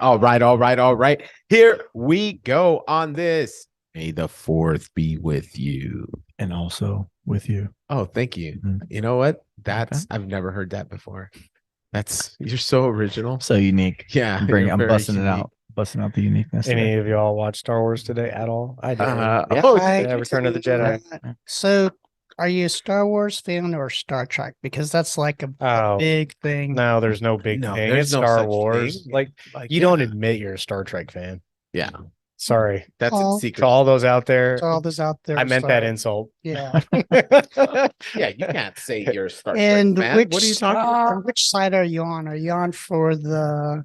All right, all right, all right. Here we go on this. May the fourth be with you. And also with you. Oh, thank you. Mhm. You know what? I've never heard that before. You're so original. So unique. Yeah, I'm you're I'm very busting it unique. out. Busting out the uniqueness. Any there. of y'all watch Star Wars today at all? I did. Yeah, Return of the Jedi. So, are you a Star Wars fan or Star Trek? Because that's like a Oh, big thing. no, there's no big No, thing. there's It's no Star such Wars. thing. Like you don't admit you're a Star Trek fan. Yeah, Sorry. that's Oh. a secret. To all those out there, To all those out there, I meant that Star- insult. Yeah. Yeah, you can't say you're a Star Trek And fan. which What are you talking about? which side are you on? Are you on for the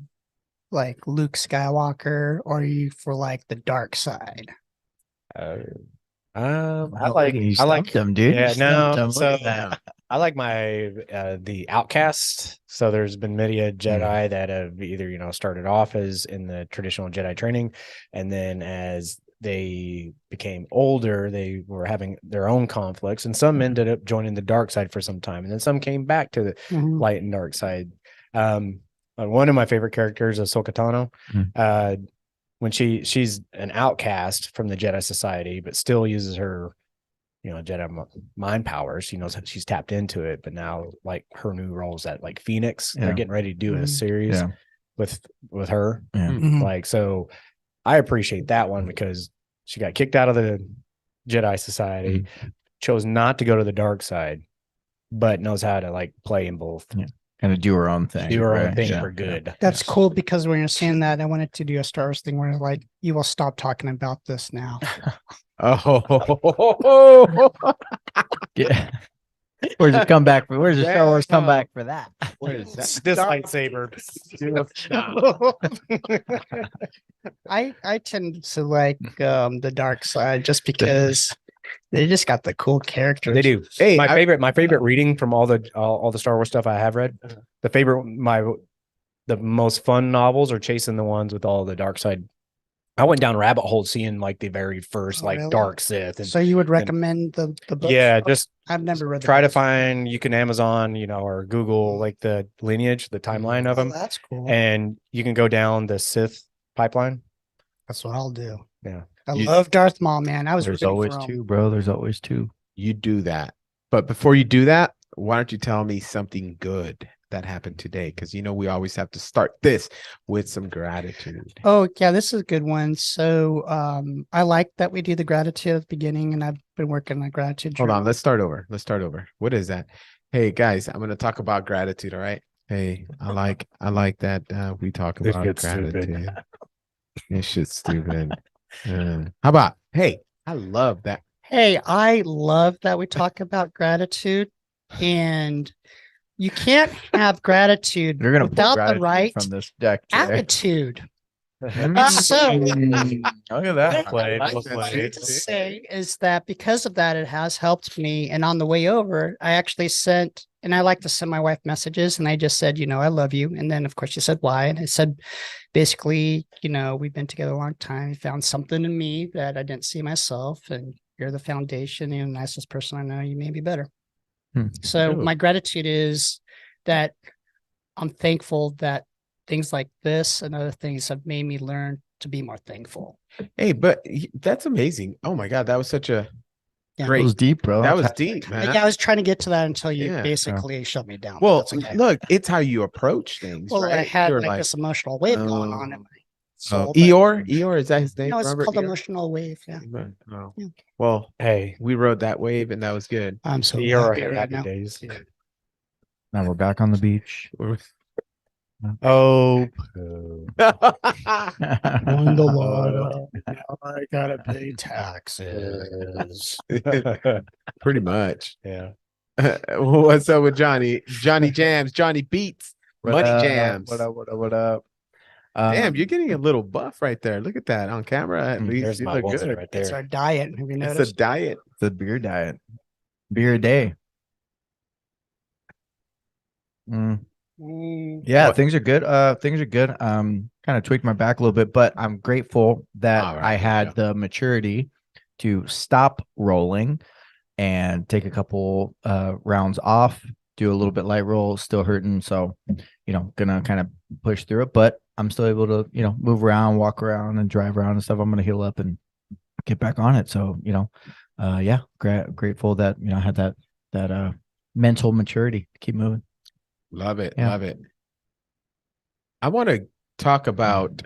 like Luke Skywalker, or are you for like the dark side? I like them, dude. Yeah, You stumped no. him. So Look at that. I like my the outcast. So there's been many a Jedi that have either started off as in the traditional Jedi training, and then as they became older, they were having their own conflicts, and some ended up joining the dark side for some time, and then some came back to the Mhm. light and dark side. One of my favorite characters is Ahsoka Tano. When she's an outcast from the Jedi Society, but still uses her, Jedi mind powers. She knows she's tapped into it, but now like her new roles at like Phoenix, they're getting ready to do a series with her. Yeah. Mhm. Like, so I appreciate that one because she got kicked out of the Jedi Society, chose not to go to the dark side, but knows how to like play in both. Yeah. Kind of do her own thing. Do her own right? thing Yeah. for good. That's cool because when you're saying that, I wanted to do a Star Wars thing where like you will stop talking about this now. Oh, Yeah. Where's the comeback for? Where's the Star Wars comeback for that? what is that? This lightsaber. I tend to like the dark side just because they just got the cool characters. They do. Hey, my favorite reading from all the Star Wars stuff I have read. The most fun novels are chasing the ones with all the dark side. I went down rabbit hole seeing like the very first Really? dark Sith. And, So you would recommend the book? yeah, just I've never read. try to books. find. You can Amazon, or Google like the lineage, the timeline of Oh, them, that's cool. and you can go down the Sith pipeline. That's what I'll do. Yeah, I love Darth Maul, man. I was There's rooting always for him. two, bro. There's always two. You do that. But before you do that, why don't you tell me something good that happened today? Because we always have to start this with some gratitude. Oh yeah, this is a good one. So I like that we do the gratitude at the beginning, and I've been working on gratitude. Hold on, journal. let's start over. What is that? Hey guys, I'm gonna talk about gratitude. All right. Hey, I like that we talk This about gets gratitude. stupid. This shit's stupid. How about hey, I love that. Hey, I love that we talk about gratitude, and you can't have gratitude You're gonna pull without the gratitude right from this deck. Jay. attitude. So Look at that. Played, what well I played. need to say is that because of that, it has helped me. And on the way over, I actually sent, and I like to send my wife messages, and I just said, I love you. And then, of course, she said, why? And I said, basically, we've been together a long time. You found something in me that I didn't see myself, and you're the foundation. You're the nicest person I know. You may be better. So Ooh. my gratitude is that I'm thankful that things like this and other things have made me learn to be more thankful. Hey, but that's amazing. Oh my God, that was such a Yeah. great. That was deep, bro. That was deep, man. Yeah, I was trying to get to that until you Yeah. basically shut me down. Well, That's okay. look, it's how you approach things. Well, right? I had You're like this emotional wave going on in my soul. but- Eeyore, is that his name? No, it's Robert called Eeyore? emotional wave. Yeah. Oh. Yeah. Well, Hey, we rode that wave and that was good. I'm so you're happy right happy now. days. Now we're back on the beach. Oh, Won the lotto. Now I gotta pay taxes. Pretty much. yeah. What's up with Johnny? Johnny Jams, Johnny Beats, Money Jams. What up? Damn, you're getting a little buff right there. Look at that on camera. At least There's you my look Wilson good. right It's there. our diet. Have you It's a noticed? diet. The beer diet. Beer a day. Yeah, What? things are good. Things are good. Kind of tweaked my back a little bit, but I'm grateful that All right, I there you had the maturity to stop rolling and take a couple rounds off, do a little bit light roll, still hurting. So, gonna kind of push through it. But I'm still able to, move around, walk around and drive around and stuff, I'm going to heal up and get back on it. So, yeah, grateful that, I had that mental maturity to keep moving. Love it. Yeah. Love it. I want to talk about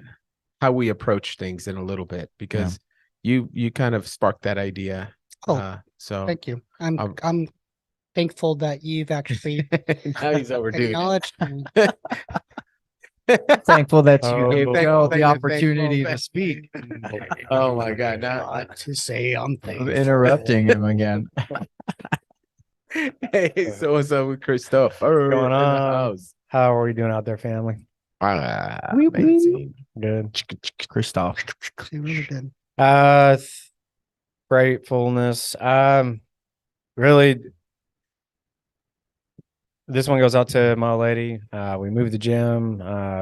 how we approach things in a little bit because you kind of sparked that idea. Oh, so thank you. I'm thankful that you've actually now he's overdue. acknowledged me. Thankful that you Oh, gave thankful Joe that the you're opportunity thankful to speak. Oh my God. Now, To say I'm I'm thankful. interrupting him again. hey, so what's up with Christoph? What's going In the on? house? How are we doing out there, family? Amazing. Good. Christoph. She really did. Gratefulness. Really, this one goes out to my lady. We moved the gym.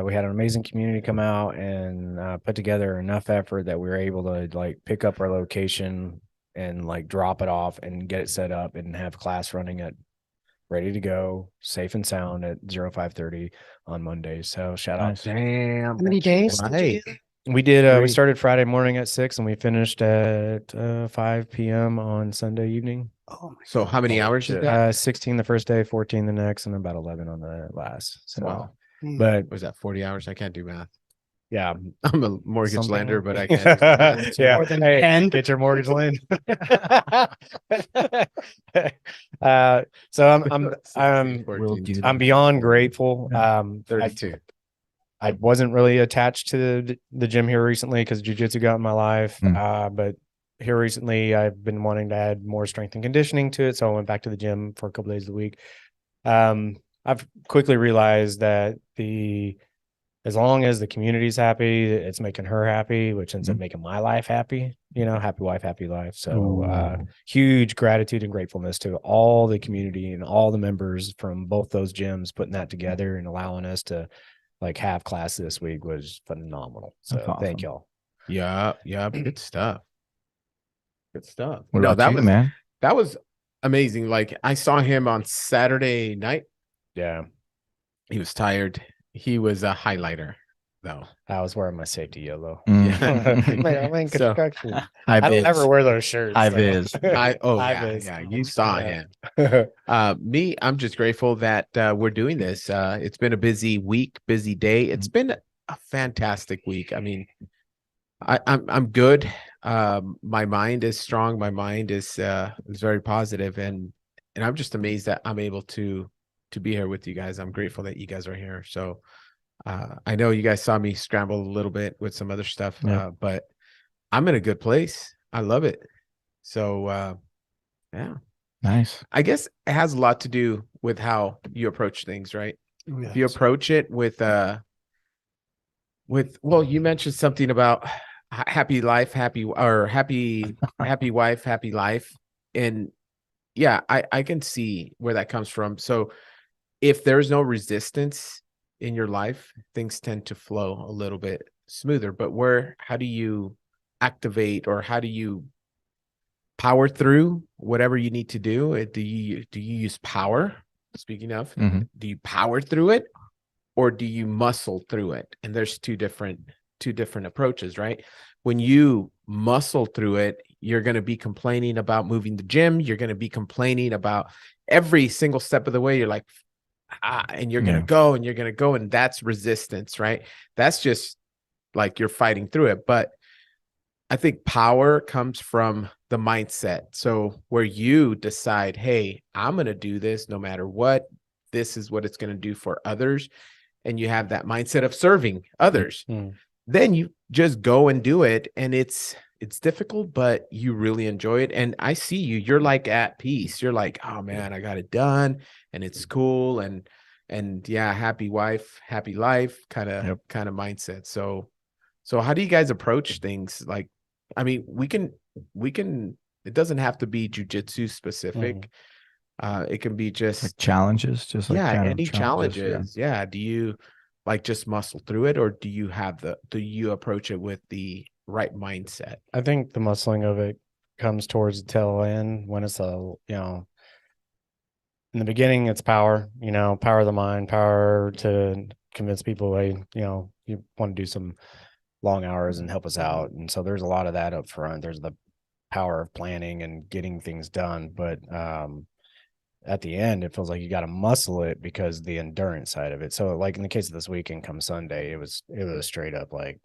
We had an amazing community come out and put together enough effort that we were able to like pick up our location and like drop it off and get it set up and have class running at ready to go, safe and sound at 05:30 on Mondays. So shout out. Damn. How many days did Right. you do? We did. We Three. started Friday morning at 6 and we finished at 5 p.m. on Sunday evening. Oh my So how many hours is that? 16 the first day, 14 the next, and about 11 on the last. So, Wow. God. but Was that 40 hours? I can't do math. yeah, I'm a mortgage Something lender, like- but I can't. do math. yeah. More than Hey, 10. get your mortgage lien. So We'll do I'm beyond grateful. I 32. wasn't really attached to the gym here recently because jiu-jitsu got in my life. But here recently, I've been wanting to add more strength and conditioning to it. So I went back to the gym for a couple days a week. I've quickly realized that as long as the community's happy, it's making her happy, which ends up making my life happy, happy wife, happy life. So huge gratitude and gratefulness to all the community and all the members from both those gyms putting that together and allowing us to like have class this week was phenomenal. So That's awesome. thank y'all. Yeah. Good stuff. Good stuff. What No, about that you, was man? that was amazing. Like I saw him on Saturday night. Yeah. He was tired. He was a highlighter, though. I was wearing my safety yellow. Mm. I'm in So- construction. High I don't vis. ever wear those shirts. High so. vis. High vis. You saw Yeah. him. Me, I'm just grateful that we're doing this. It's been a busy week, busy day. It's been a fantastic week. I mean, I'm good. My mind is strong. My mind is very positive, and I'm just amazed that I'm able to be here with you guys. I'm grateful that you guys are here. So I know you guys saw me scramble a little bit with some other stuff, but I'm in a good place. I love it. So yeah, Nice. I guess it has a lot to do with how you approach things, right? If you approach it with well, you mentioned something about happy life, happy wife, happy life. And yeah, I can see where that comes from. So if there's no resistance in your life, things tend to flow a little bit smoother. But how do you activate, or how do you power through whatever you need to do? Do you use power? Speaking of, do you power through it, or do you muscle through it? And there's two different approaches, right? When you muscle through it, you're going to be complaining about moving the gym. You're going to be complaining about every single step of the way. You're like, and you're going to go and you're going to go. And that's resistance, right? That's just like you're fighting through it. But I think power comes from the mindset. So where you decide, hey, I'm going to do this no matter what. This is what it's going to do for others. And you have that mindset of serving others. Then you just go and do it. And it's difficult, but you really enjoy it. And I see you're like at peace. You're like, oh man, I got it done and it's cool. And yeah, happy wife, happy life kind of mindset. So how do you guys approach things? Like, I mean, we can, it doesn't have to be jiu-jitsu specific. It can be just like challenges, just like any challenges. Yeah. Do you like just muscle through it, or do you approach it with the right mindset? I think the muscling of it comes towards the tail end when it's in the beginning, it's power, power of the mind, power to convince people, hey, you want to do some long hours and help us out. And so there's a lot of that up front. There's the power of planning and getting things done. But at the end, it feels like you got to muscle it because the endurance side of it. So like in the case of this weekend, come Sunday, it was straight up like,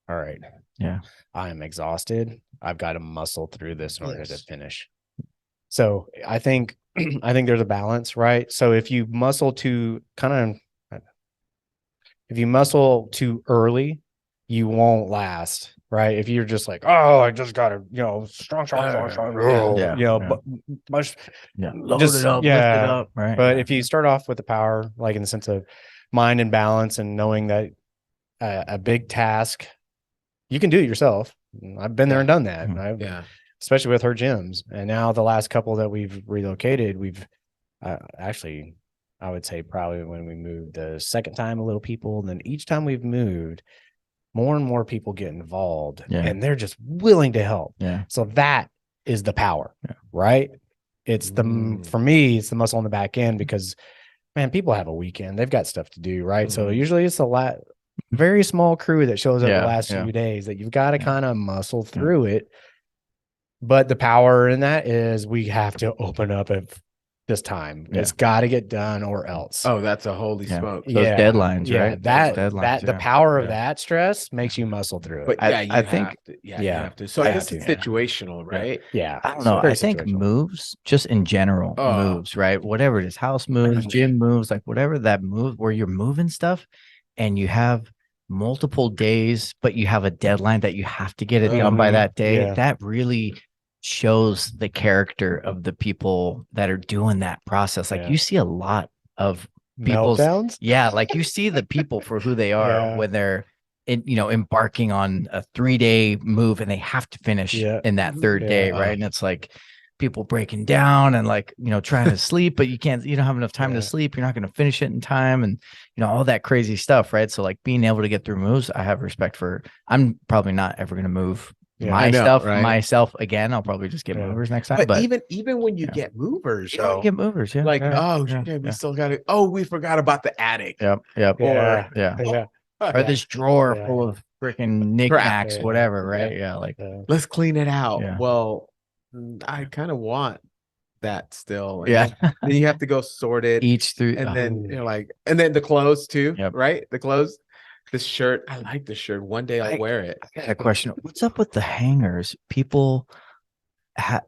all right, Yeah. I am exhausted. I've got to muscle through this in order to finish. So I think there's a balance, right? So if you muscle too early, you won't last, right? If you're just like, oh, I just gotta, strong, but much, Load just, it up, lift it up, right? But if you start off with the power, like in the sense of mind and balance and knowing that a big task, you can do it yourself. I've been there and done that. Especially with her gyms. And now the last couple that we've relocated, we've actually, I would say probably when we moved the second time, a little people, and then each time we've moved, more and more people get involved and they're just willing to help. Yeah. So that is the power, right? It's for me, it's the muscle on the back end because, man, people have a weekend. They've got stuff to do, right? So usually it's very small crew that shows up the last few days that you've got to kind of muscle through it. But the power in that is we have to open up at this time. It's got to get done or else. Oh, that's a holy smoke. Those deadlines, right? The power of that stress makes you muscle through it. But I think you have to. So I guess it's situational, right? Yeah. I don't know. I think moves, just in general, moves, right? Whatever it is, house moves, gym moves, like whatever that move where you're moving stuff and you have multiple days, but you have a deadline that you have to get it done by that day. That really shows the character of the people that are doing that process. Like you see a lot of people's meltdowns. Yeah, like you see the people for who they are when they're embarking on a 3-day move and they have to finish in that third day, right? And it's like people breaking down and like trying to sleep, but you don't have enough time to sleep. You're not going to finish it in time, and all that crazy stuff, right? So like being able to get through moves, I have respect for. I'm probably not ever going to move myself again. I'll probably just get movers next time. But even when you get movers, you get movers, we still got it. Oh, we forgot about the attic. Yep. Or this drawer full of freaking knickknacks, whatever, right? Let's clean it out. Yeah. Well, I kind of want that still. And then you have to go sort it each through, and then and then the clothes too, right? The clothes. This shirt, I like this shirt. One day I'll wear it. I got a question. What's up with the hangers? People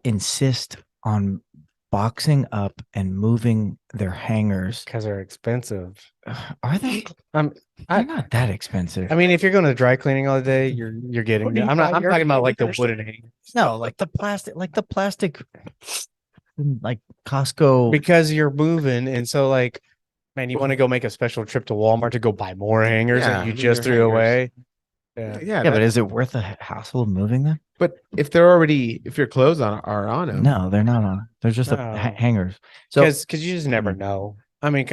insist on boxing up and moving their hangers because they're expensive. Are they? They're not that expensive. I mean, if you're going to dry cleaning all day, you're getting. I'm talking about like the wooden hangers. No, like the plastic, like Costco. Because you're moving, and so like. Man, you want to go make a special trip to Walmart to go buy more hangers that you just threw away? Yeah, but is it worth the hassle of moving them? But if your clothes are on them, no, they're not on. They're just hangers. So because you just never know. I mean,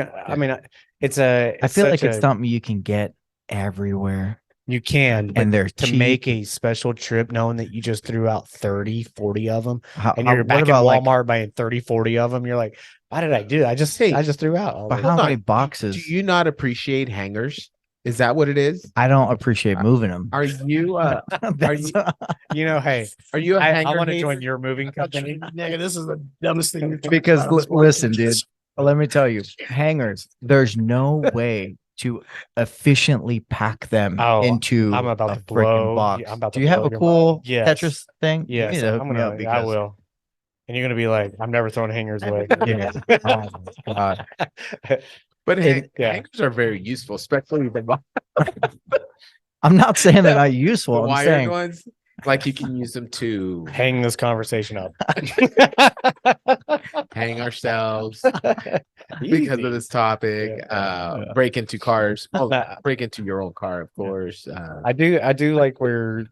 it's I feel like it's something you can get everywhere. You can, and they're to cheap. make a special trip knowing that you just threw out 30, 40 of them, and you're you're back at Walmart buying 30, 40 of them. You're like, why did I do that? I just threw out. But how many boxes? Do you not appreciate hangers? Is that what it is? I don't appreciate moving them. Are you? Hey, are you? I want to join your moving company. Nigga, this is the dumbest thing. Because listen, dude, let me tell you, hangers. There's no way to efficiently pack them into I'm about a freaking box. Do you have a cool Tetris thing? Yes, I will. And you're gonna be like, I'm never throwing hangers away. Oh my God. But hangers are very useful, especially the I'm not saying they're not useful. I'm wired saying ones. Like you can use them to hang this conversation up. Hang ourselves because of this topic. Break into cars. Break into your own car, of course. I do like where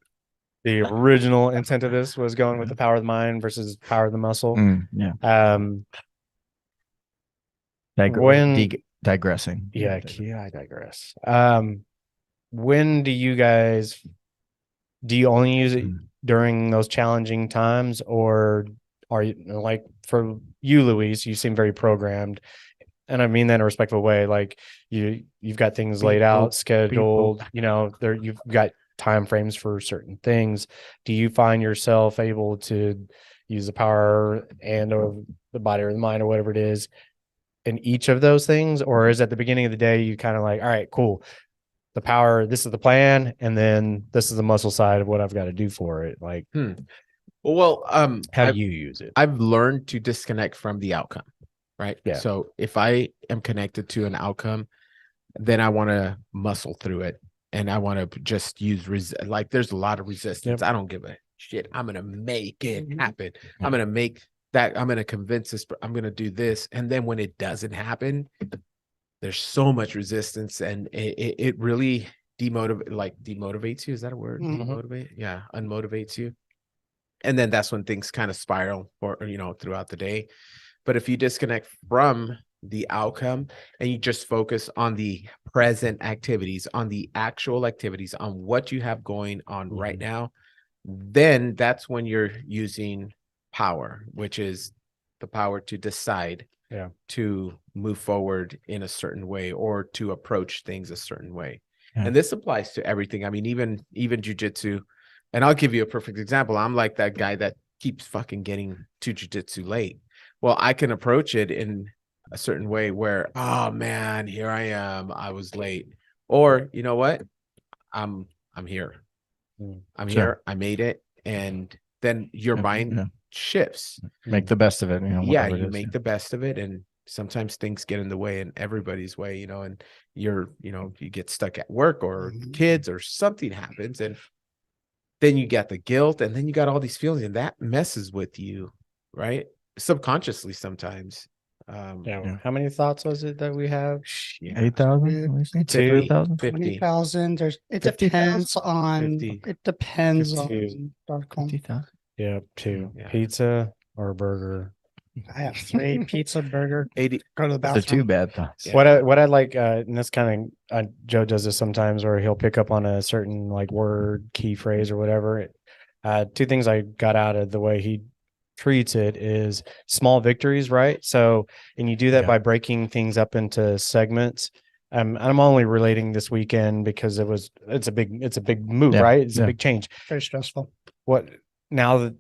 the original intent of this was going with the power of the mind versus power of the muscle. Digressing. I digress. When do you only use it during those challenging times, or are you, like for you, Luis, you seem very programmed, and I mean that in a respectful way. Like you you've got things laid out, scheduled, you know, there you've got time frames for certain things. Do you find yourself able to use the power and or the body or the mind or whatever it is in each of those things? Or is at the beginning of the day, you kind of like, all right, cool. The power, this is the plan, and then this is the muscle side of what I've got to do for it. Like, Well, how do you use it? I've learned to disconnect from the outcome, right? Yeah. So if I am connected to an outcome, then I want to muscle through it, and I want to just use like there's a lot of resistance. I don't give a shit. I'm gonna make it happen. I'm gonna make that. I'm gonna convince this. I'm gonna do this, and then when it doesn't happen, there's so much resistance, and it really demotivates you. Is that a word? Demotivate? Yeah, unmotivates you. And then that's when things kind of spiral or throughout the day. But if you disconnect from the outcome and you just focus on the present activities, on the actual activities, on what you have going on right now, then that's when you're using power, which is the power to decide to move forward in a certain way or to approach things a certain way. And this applies to everything. I mean, even jiu-jitsu. And I'll give you a perfect example. I'm like that guy that keeps fucking getting to jiu-jitsu late. Well, I can approach it in a certain way where, oh man, here I am. I was late. Or you know what? I'm here. I'm here. I made it. And then your mind shifts. Make the best of it. You make the best of it. And sometimes things get in the way, in everybody's way, and you get stuck at work or kids or something happens, and then you got the guilt, and then you got all these feelings, and that messes with you, right? Subconsciously sometimes. How many thoughts was it that we have? 8,000? 2,000? 20,000. It depends on. 50. It depends 50. on. 50,000. Yeah, 2. Yeah. Pizza or a burger. I have 3: pizza, burger. 80. Go to the They're bathroom. too bad thoughts. Yeah. What I like, and this kind of Joe does this sometimes, where he'll pick up on a certain like word, key phrase, or whatever. 2 things I got out of the way he treats it is small victories, right? So, and you do that by breaking things up into segments. I'm only relating this weekend because it's a big move, right? It's a big change. Very stressful. Now that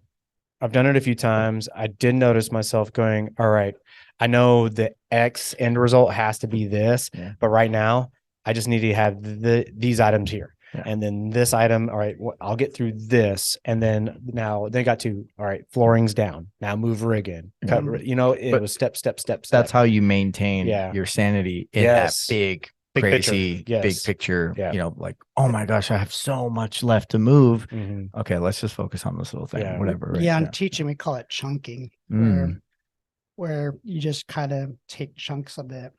I've done it a few times, I did notice myself going, all right, I know the X end result has to be this, but right now I just need to have these items here. And then this item, all right, I'll get through this. And then now they got to, all right, flooring's down. Now move rig in. Cut, it was step. That's how you maintain your sanity in that big crazy big picture. Like, oh my gosh, I have so much left to move. Okay, let's just focus on this little thing, whatever. Right? In teaching we call it chunking, where you just kind of take chunks of it.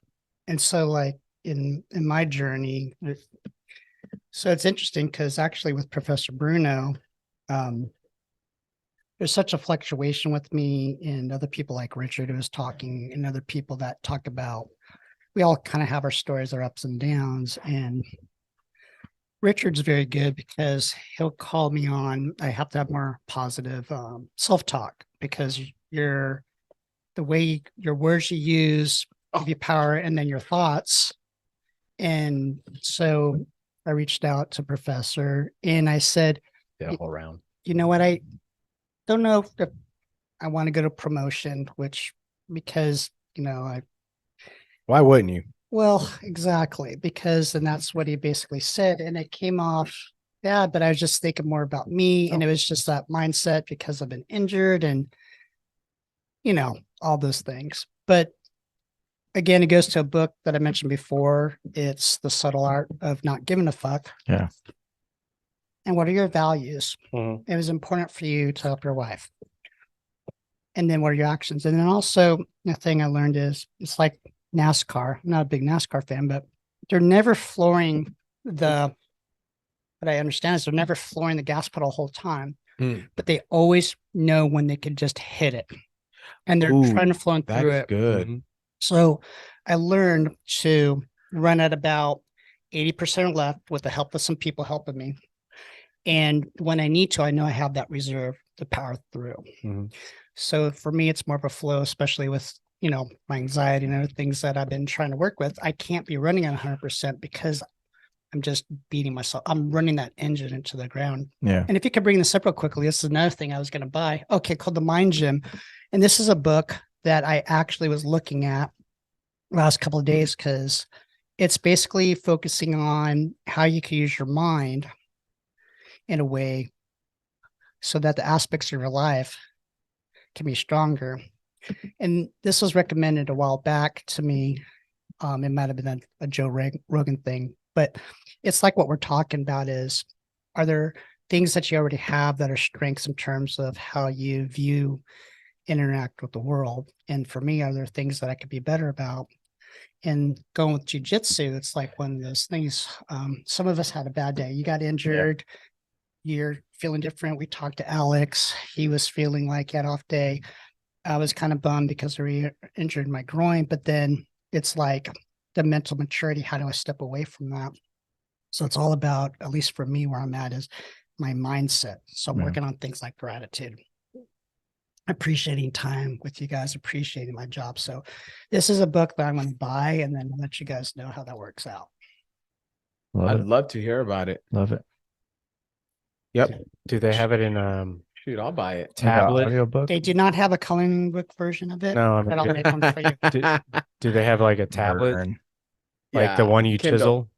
And so like in my journey, so it's interesting because actually with Professor Bruno, there's such a fluctuation with me and other people like Richard who was talking, and other people that talk about, we all kind of have our stories, our ups and downs. And Richard's very good because he'll call me on, I have to have more positive self-talk, because the way your words you use give you power, and then your thoughts. And so I reached out to Professor and I said, all around. You know what? I don't know if I want to go to promotion, because why wouldn't you? Well, exactly, and that's what he basically said. And it came off bad, but I was just thinking more about me. And it was just that mindset because I've been injured and, all those things. But again, it goes to a book that I mentioned before. It's The Subtle Art of Not Giving a Fuck. Yeah. And what are your values? It was important for you to help your wife. And then what are your actions? And then also the thing I learned is it's like NASCAR. I'm not a big NASCAR fan, but they're never flooring what I understand is they're never flooring the gas pedal the whole time, but they always know when they can just hit it. And they're trying to flow through it. Good. So I learned to run at about 80% left with the help of some people helping me. And when I need to, I know I have that reserve to power through. So for me, it's more of a flow, especially with my anxiety and other things that I've been trying to work with, I can't be running at 100% because I'm just beating myself. I'm running that engine into the ground. Yeah. And if you could bring this up real quickly, this is another thing I was going to buy. Okay, called The Mind Gym. And this is a book that I actually was looking at last couple of days because it's basically focusing on how you can use your mind in a way so that the aspects of your life can be stronger. And this was recommended a while back to me. It might have been a Joe Rogan thing, but it's like what we're talking about is, are there things that you already have that are strengths in terms of how you view, interact with the world? And for me, are there things that I could be better about? And going with jiu-jitsu, it's like one of those things. Some of us had a bad day. You got injured. You're feeling different. We talked to Alex. He was feeling like he had an off day. I was kind of bummed because I injured my groin, but then it's like the mental maturity. How do I step away from that? So it's all about, at least for me, where I'm at is my mindset. So I'm working on things like gratitude, appreciating time with you guys, appreciating my job. So this is a book that I'm going to buy and then I'll let you guys know how that works out. I'd love to hear about it. Love it. Yep. Do they have it in Shoot, I'll buy it. tablet? Audiobook? They do not have a coloring book version of it. No, But I'll make one for you. do they have like a tablet, Burn. like the one you Kindle. chisel?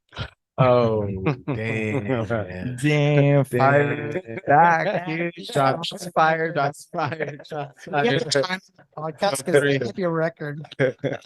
Oh, damn. Damn, fire back, dude. Shots fired. Shots fired. Shots We have fired. the time for the podcast because they have your record.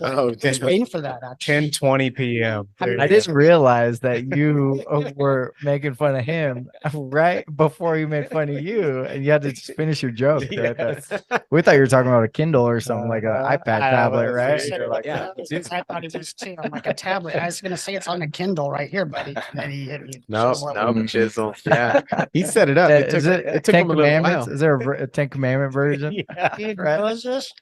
Oh, Just damn. waiting for that. Actually. 10:20 p.m. I didn't realize that you were making fun of him right before he made fun of you, and you had to just finish your joke. Yes. We thought you were talking about a Kindle or something like an iPad tablet, right? You're like, yeah. I thought it was too. I'm like a tablet. I was going to say it's on a Kindle right here, buddy. And he hit me. No, So, no, chisel. Yeah, he set it up. Is It took Ten him a little Commandments? while. Is there a Ten Commandment version? Yeah. He Right. knows this.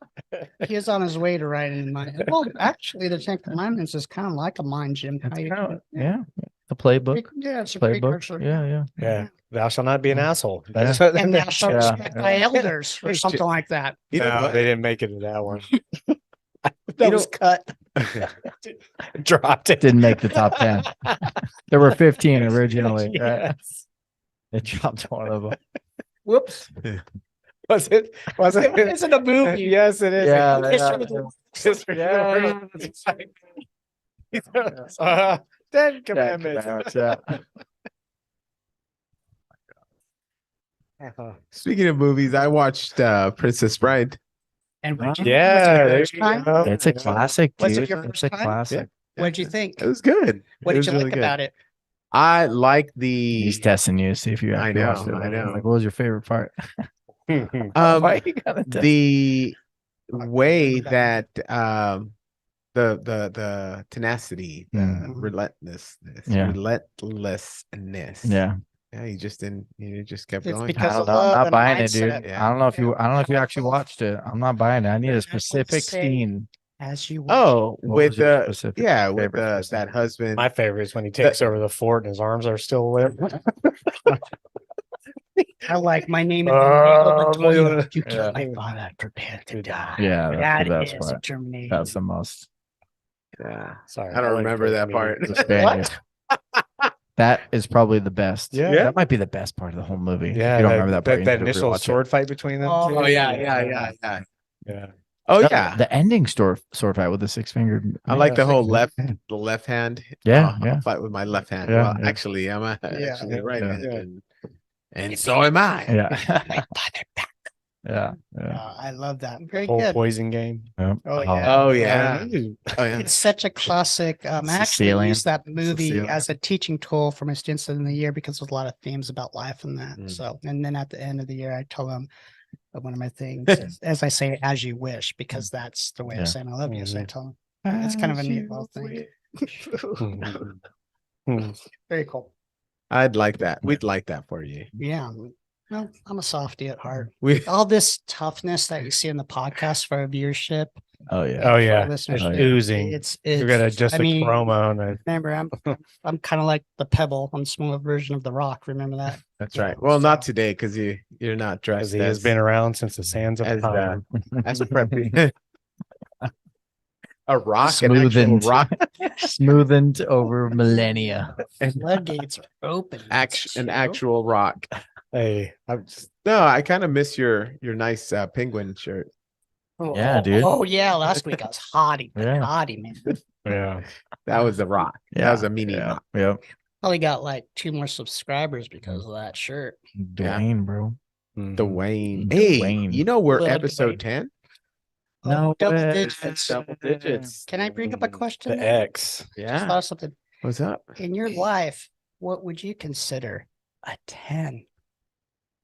He is on his way to writing in my head. Well, actually, the Ten Commandments is kind of like a mind gym. It's How you- kind of, yeah, the playbook. Yeah, it's a Playbook. precursor. Yeah. Yeah. Thou shalt not be an asshole. Yeah. That's what And thou shalt Yeah, respect yeah. thy elders or something like that. You know No, what? they didn't make it to that one. That was cut. Dropped it. Didn't make the top 10. There were 15 originally. Right? Yes. They dropped one of them. Whoops. Was it? Was it? It's in a movie. Yes, it is. Yeah, History yeah. of the world. 10 Commandments. Yeah. Speaking of movies, I watched Princess Bride. And what'd you- Yeah, was it your there first you time? go. It's a classic, Was it dude. your It's first a time? classic. What'd you think? It was good. What It did was you really like good. about it? I like the He's testing you, see if you I actually know, watched it. I know. Like, what was your favorite part? um you gotta test? the way that the tenacity, the Mhm. relentlessness, Yeah. relentlessness. Yeah. Yeah, you just kept It's going. because I don't of know. I'm love not and buying it, dude. mindset. Yeah. I don't know if you actually watched it. I'm not buying it. I need a That's what I'm specific saying. scene. As you wish. Oh, What with was your the specific yeah, with favorite the person? that husband. My favorite is when he takes over the fort and his arms are still lit. I like my name is Oh, Montoya. You yeah. killed my father, prepare to die. Yeah, that's the That best is part. Terminator. That's the most. Yeah, Sorry, I don't like remember the that part. comedic- The Spaniard. That is probably the best. Yeah. That might be the best part of the whole movie. If Yeah, you don't remember that part. you that need to initial rewatch it. sword fight between them. Oh, two. Oh yeah. Yeah. Oh No, yeah. The ending sword fight with the 6-fingered. I like the Yeah, whole six- the left hand. Yeah, I'll yeah. fight with my left hand. Yeah, Well, yeah. actually, I'm actually a right yeah. hand, and so am I. Yeah. Yeah. I love that. Very Whole good. poison game. Yeah. Oh, yeah. Oh yeah. Oh yeah. It's such a classic. I actually Sicilian. used that movie Sicilian. as a teaching tool for my students in the year because there's a lot of themes about life in that. Mm. So, and then at the end of the year, I tell them one of my things, is, as I say, as you wish, because that's the way Yeah. of saying I love you. So I Mhm. tell them it's kind of a neat little thing. Very cool. I'd like that. We'd like that for you. Yeah. Well, I'm a softie at heart. We All this toughness that you see in the podcast for our viewership, Oh yeah. Oh yeah, listeners, it's yeah. oozing. it's You're gonna just I a mean, promo and remember, I'm kind of like the pebble. I'm a smaller version of the rock. Remember that? that's right. Well, not today because you're not because dressed he has been around since the sands of as time. as preppy. A rock, an actual Smoothened. rock, Smoothened over millennia. Floodgates are open. an actual rock. Hey, I'm just, No, I kind of miss your nice penguin shirt. Yeah, dude. Oh yeah, last week I was hottie, Yeah. hottie man. yeah. That was a rock. That was a mini rock. Yep. Probably got like 2 more subscribers because of that shirt. Dwayne, bro. Dwayne. Mhm. Hey, Dwayne. you know we're Little episode Dwayne. 10? No double way. digits. Double digits. Can I bring up a question? The X. Just Yeah. thought of something. What's up? In your life, what would you consider a 10?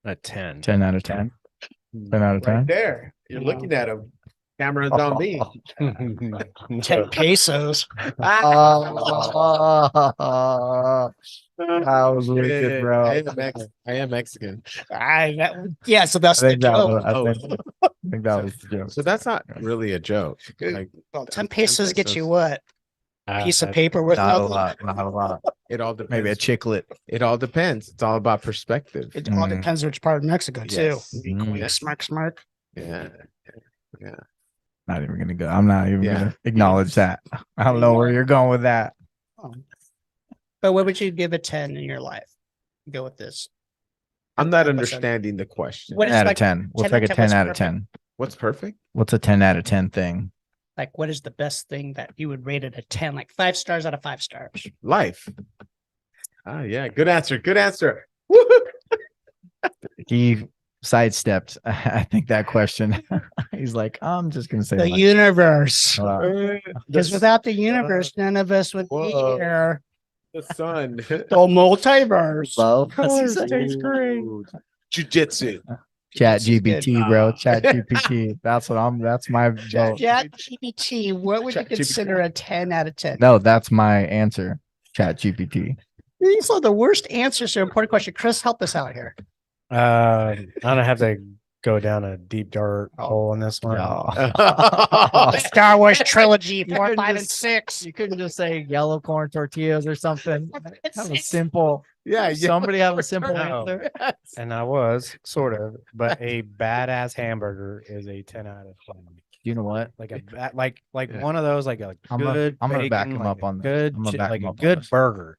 A 10. 10 out of 10. 10 out of 10. Right there. You're looking at him. Camera's on me. 10 pesos. That was wicked, bro. I am Mexican. So that's the joke. I think that was the joke. So that's not really a joke. Like, Well, 10 pesos get you pesos. what? A piece of paper with Not a nothing. lot. Not a lot. it all depends. Maybe a chiclet. It all depends. It's all about perspective. It all depends which part of Mexico too. Yes. Mm. Smirk. Yeah. Not even gonna go. I'm not even Yeah. gonna acknowledge that. I don't know where you're going with that. But what would you give a 10 in your life? Go with this. I'm not Episode. understanding the question. What is 10 out of like 10. We'll 10 take a out of 10 10 out of was 10. What's perfect? What's a 10 out of 10 thing? like what is the best thing that you would rate it a 10? Like 5 stars out of 5 stars. Life. Ah, yeah. Good answer. Good answer. Woo-hoo. He sidestepped, I think, that question. He's like, I'm just gonna say The life. universe. Uh, Because without the universe, none of us would be Whoa. here. The sun. The multiverse. love. Ooh. Jiu-jitsu. Chat This is good. GPT, bro. Chat GPT. That's what I'm. That's my vote. Chat GPT, what would you Chat GPT. consider a 10 out of 10? No, that's my answer. Chat GPT. These are the worst answers to an important question. Chris, help us out here. I don't have to go down a deep dark hole in this one. The Star Wars trilogy, 4, 5, and 6. You couldn't just say yellow corn tortillas or something. Have a It's- simple. Yeah. Somebody have a simple No. answer. And I was sort of, but a badass hamburger is a 10 out of 10. You know what? Like like Yeah. one of those, like a I'm good. gonna back him bacon, up like a on this. good, I'm gonna shit, back like him a up on good this. burger.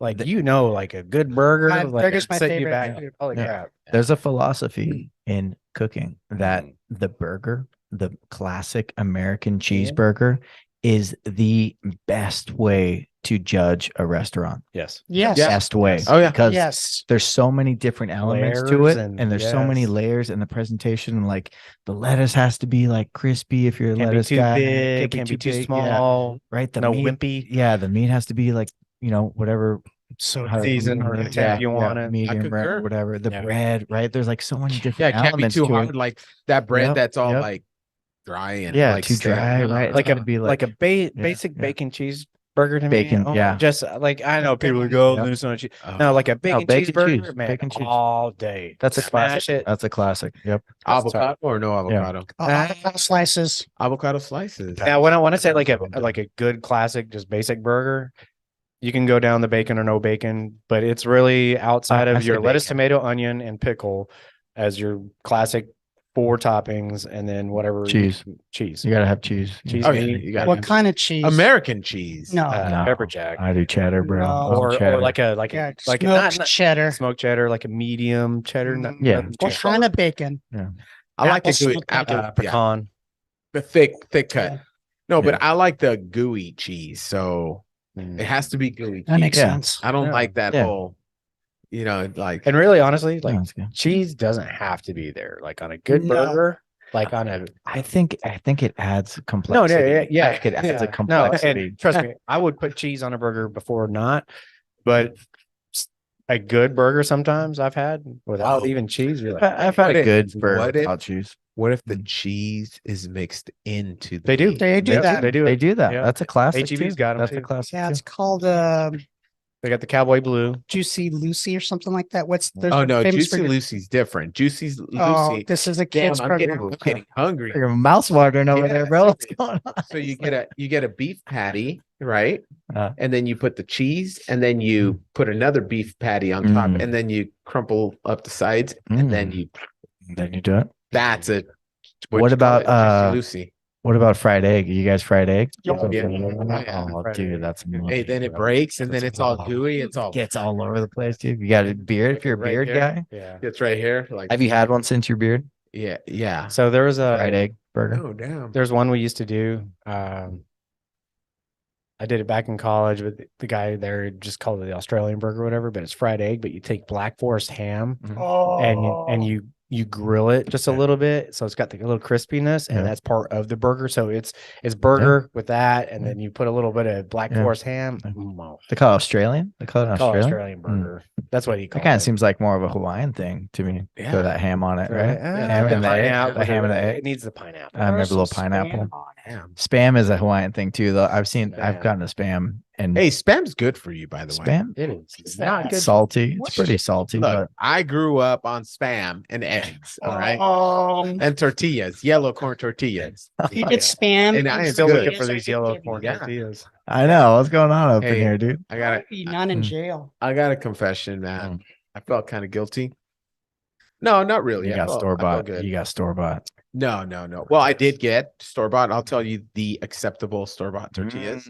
Like like a good burger. My like, burger's my set you favorite back. food. Holy Yeah. crap! There's a philosophy in cooking that Mm. the burger, the classic American cheeseburger, is the best way to judge a restaurant. Yes. Yes. Best way. Oh, yeah. Because Yes. there's so many different elements to Layers it, and- and there's so many yes. layers in the presentation. Like the lettuce has to be like crispy if you're a Can't be lettuce too guy. big. Can't be too big, yeah, small. right? The No meat, wimpy. yeah, the meat has to be like, whatever So how- seasoned or yeah, the temp you want it. medium rare, concur. whatever. The Yeah. bread, right? There's like so many Yeah, different it can't be elements too to hard. it. Like that bread Yep, that's all yep. like dry and Yeah, like too stale. dry, right? It's Like gotta a be like a basic yeah. bacon cheeseburger to Bacon, me. yeah. Just like I know people go Yep. there's no cheese. Oh, No, like a bacon, bacon cheeseburger, cheese, man, bacon cheese. all day. That's a Smash classic. it. That's a classic. Yep. avocado or no avocado? Avocado slices. Avocado slices. Now, when I want to say like a good classic, just basic burger, you can go down the bacon or no bacon, but it's really outside I of say your lettuce, bacon. tomato, onion, and pickle as your classic 4 toppings, and then whatever Cheese. cheese. You gotta have cheese. Cheese. Oh, yeah, meat, you got What kind of cheese? American cheese. No. No. pepper jack, I do cheddar, bro. No. I'm or cheddar. like a Yeah, like a smoked not cheddar. smoked cheddar, like a medium cheddar. Not, Yeah. not What too kind of bacon? I like the Apple gooey, smoked apple, soft. Pecan. the thick cut. Yeah. No, but Yeah. I like the gooey cheese. So Mm. it has to be gooey. That makes Yeah. sense. I don't Yeah. like that Yeah. whole, like And really, honestly, Yeah, like that's good. cheese doesn't have to be there. Like on a good No. burger, like on a I think it adds complexity. yeah. I think it adds yeah. a complexity. And trust me, I would put cheese on a burger before not, but a good burger sometimes I've had without Oh. even cheese. You're like, I've had What a if- good burger what if- without cheese. what if the cheese is mixed into the They do. meat? They do Yep, that. They do They it. do that. Yeah. That's a classic. HEB's too. got 'em That's too. a classic. Yeah, too. it's called They got the cowboy blue. Juicy Lucy or something like that. What's there's Oh a no, famous Juicy burger- Lucy's different. Juicy's Oh, Lucy. this is a Damn, kid's I'm getting, program. I'm getting hungry. You're a mouse watering over Yeah, there, bro. What's going on? So you get a beef patty, right? Uh. And then you put the cheese, and then you put another beef patty on top, Mm. and then you crumple up the sides, and then you Then you do it. that's it. What about, Juicy Lucy? What about fried egg? You guys fried egg? Yeah. Oh, Fried dude, egg. that's Hey, then it breaks and then it's all gooey. It's all gets all over the place, dude. You got a beard if you're a Right beard here. guy. Yeah. It's right here. Like, Have you had one since your beard? yeah. So there was Fried a egg burger. Oh, damn. there's one we used to do. I did it back in college with the guy there, just called it the Australian burger or whatever, but it's fried egg, but you take Black Forest ham and you grill it just a little bit, so it's got the little crispiness, and that's part of the burger. So it's burger with that, and then you put a little bit of Black Forest ham. They call it Australian. They call it an Australian burger. That's what he That called kind it. of seems like more of a Hawaiian thing to me. Yeah. Throw that ham on it, right? Ham The and the egg. pineapple, The ham and the egg. It needs the pineapple. I remember a little pineapple. Spam is a Hawaiian thing too, though. I've gotten a spam, and Hey, spam's good for you, by the way. spam. It is. It's not not good. Salty. It's pretty salty, Look, I grew up on spam and eggs, all right? Oh, And tortillas, yellow corn tortillas. you get spam. And I am Still good. looking for these yellow corn Yeah. tortillas. but I know what's going on up in Hey, here, dude. I got Not in jail. a confession, man. I felt kind of guilty. No, not really. You I got felt- store I felt bought. good. You got store bought. No. Well, I did get store bought. I'll tell you the acceptable store bought tortillas.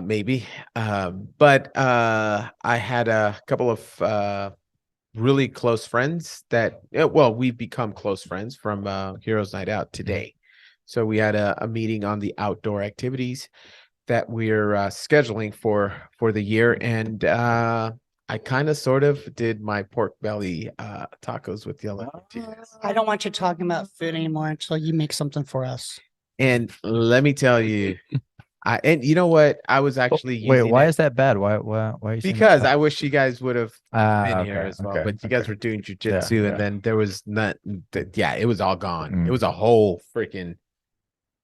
Maybe. But I had a couple of really close friends that we've become close friends from Heroes Night Out today. So we had a meeting on the outdoor activities that we're scheduling for the year, and I kind of sort of did my pork belly tacos with yellow tortillas. I don't want you talking about food anymore until you make something for us. And let me tell you, and you know what? I was actually Wait, using why it is that bad? Why are you saying because that? I wish you guys would have been here Okay, as well. okay, But you guys okay. were doing jujitsu, Yeah. and then there was not. Yeah, it was all gone. Mm. It was a whole freaking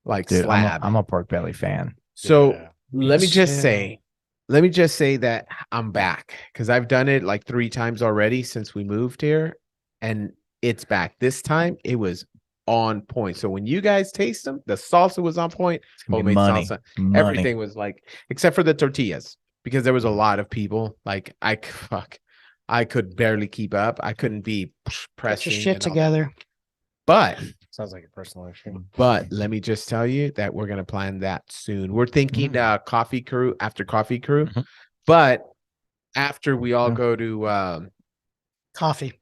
like Dude, slab. I'm a pork belly fan. So Yeah. let me just too. say, that I'm back because I've done it like 3 times already since we moved here, and it's back. This time it was on point. So when you guys taste them, the salsa was on point. It's gonna be Homemade money. salsa. Money. Everything was like, except for the tortillas, because there was a lot of people. Like I could barely keep up. I couldn't be Get pressing your shit and all that. together. But Sounds like a personal issue. let me just tell you that we're gonna plan that soon. We're thinking coffee crew after coffee crew, Mhm. but after we all Yeah. go to Coffee.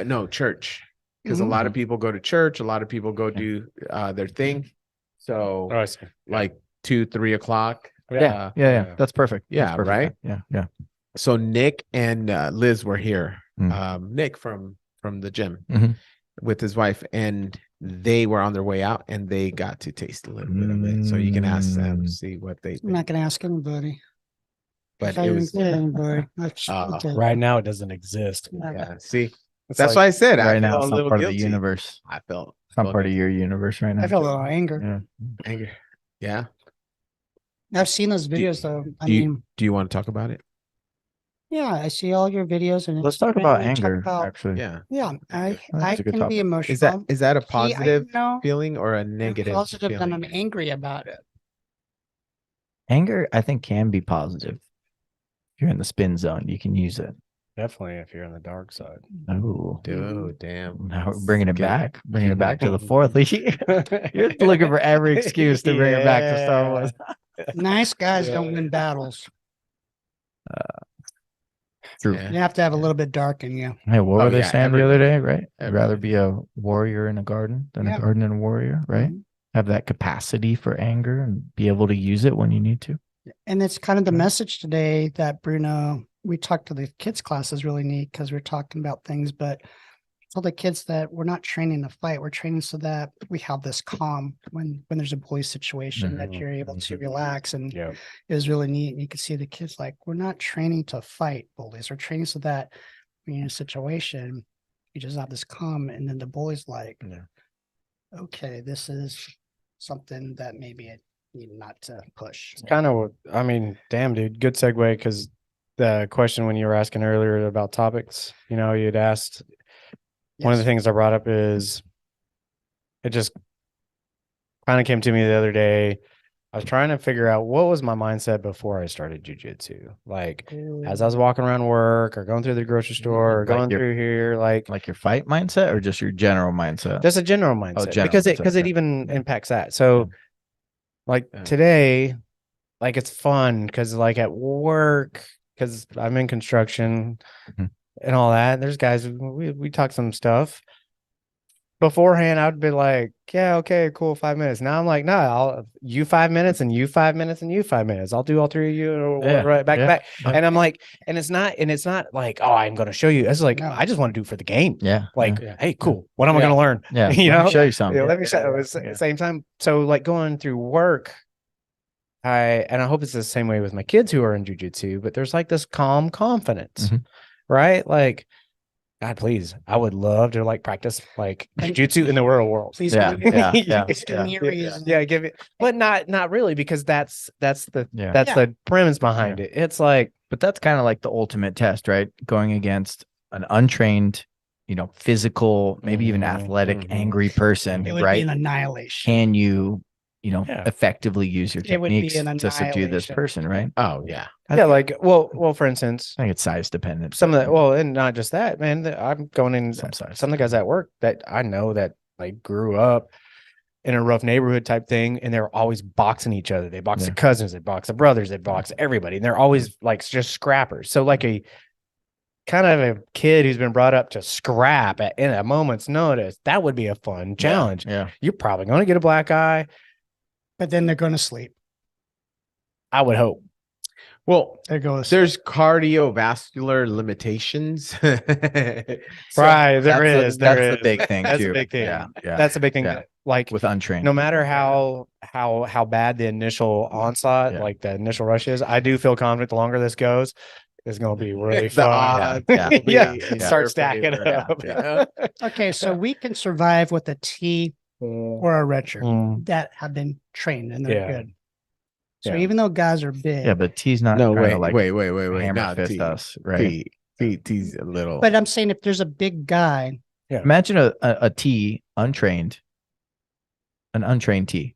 no church, because a lot of people go to church, a lot of people go do their thing. So Oh, I see. like 2-3 o'clock. Yeah, Yeah. That's perfect. That's Yeah, perfect. right? Yeah. So Nick and Liz were here. Mm. Nick from the gym Mhm. with his wife, and they were on their way out, and they got to taste a little bit of it. So you can ask them, see what they I'm think. not going to ask anybody. But If I it even was get anybody. Okay. Right now, it doesn't exist. yeah. See, It's that's like- why I said I Right now, felt it's a not little part of the guilty. universe. I felt It's not part of your universe right now. I feel a little anger. Yeah. anger. Yeah. I've seen those videos though. I Do you mean, do you want to talk about it? yeah, I see all your videos and Let's talk Instagram, about you talk anger. about- Actually, Yeah. yeah, I That's a good can topic. be emotional. Is that a positive no, feeling or a I'm negative positive feeling? that I'm angry about it. anger I think can be positive. If you're in the spin zone, you can use it. Definitely if you're on the dark side. Oh, Dude, damn. now we're bringing it Okay. back. Bringing it back to the fourth. You're looking for every excuse to bring it back to Star Wars. Nice guys don't win battles. True. Yeah. You have to have a little bit dark in you. Hey, what Oh, were they yeah, saying the other day, right? I'd everybody. rather be a warrior in a garden than Yeah. a garden in a warrior, right? Mhm. Have that capacity for anger and be able to use it when you need to. And it's kind of the Right. message today that Bruno, we talked to the kids class is really neat because we're talking about things, but tell the kids that we're not training to fight. We're training so that we have this calm when there's a bully situation that you're able to relax. And Yeah. it was really neat. And you could see the kids like, we're not training to fight bullies. We're training so that when you're in a situation, you just have this calm. And then the bully's like, Yeah. okay, this is something that maybe I need not to push. Kind of, I mean, damn, dude, good segue because the question when you were asking earlier about topics, you'd asked. One of the Yes. things I brought up is it just kind of came to me the other day. I was trying to figure out what was my mindset before I started jujitsu. Like as I was walking around work or going through the grocery store or Like going through here, like your fight mindset or just your general mindset? just a general mindset general because mindset, it okay. even impacts that. So like today, like it's fun because like at work, because I'm in construction and all that. There's guys we talk some stuff. Beforehand, I'd be like, yeah, okay, cool, 5 minutes. Now I'm like, nah, I'll you 5 minutes and you 5 minutes and you 5 minutes. I'll do all three of you right back to back. And I'm like, and it's not like, oh, I'm gonna show you. It's like, I just want to do it for the game. Yeah. Like, hey, cool. What am I gonna learn? Yeah. You Let know, me show you something. let me show you. At the same time. So like going through work, I hope it's the same way with my kids who are in jujitsu, but there's like this calm confidence, right? Like, God, please, I would love to like practice like jiu-jitsu in the real world. Please, Yeah, give me give it, but not really, because that's the Yeah. the premise behind it. It's like, but that's kind of like the ultimate test, right? Going against an untrained, physical, maybe even athletic, angry person, It would right? be an annihilation. Can you, effectively use your It would be techniques an to subdue this annihilation. person, right? Oh yeah. yeah, like, well, for instance, I think it's size dependent. some of the, well, and not just that, man. I'm going in Some some size. of the guys at work that I know that like grew up in a rough neighborhood type thing, and they're always boxing each other. They box their cousins, they box their brothers, they box everybody, and they're always like just scrappers. So like a kind of a kid who's been brought up to scrap in a moment's notice, that would be a fun challenge. Yeah. You're probably going to get a black eye. But then they're going to sleep. I would hope. Well, There goes. there's cardiovascular limitations. Right. That's the big thing. That's too. a big thing. Yeah. That's a big thing. Yeah. Like With untrained. no matter how bad the initial onslaught, like the initial rush is, I do feel confident the longer this goes, it's going to be really fun. Start stacking up. Yeah. Okay, so we can survive with a T or a redshirt that have been trained and they're good. So even though guys are big, Yeah, but T's not No, trying wait, to wait. hammer No, fist T. us, right? T's a little. but I'm saying if there's a big guy, Imagine a T untrained, an untrained T,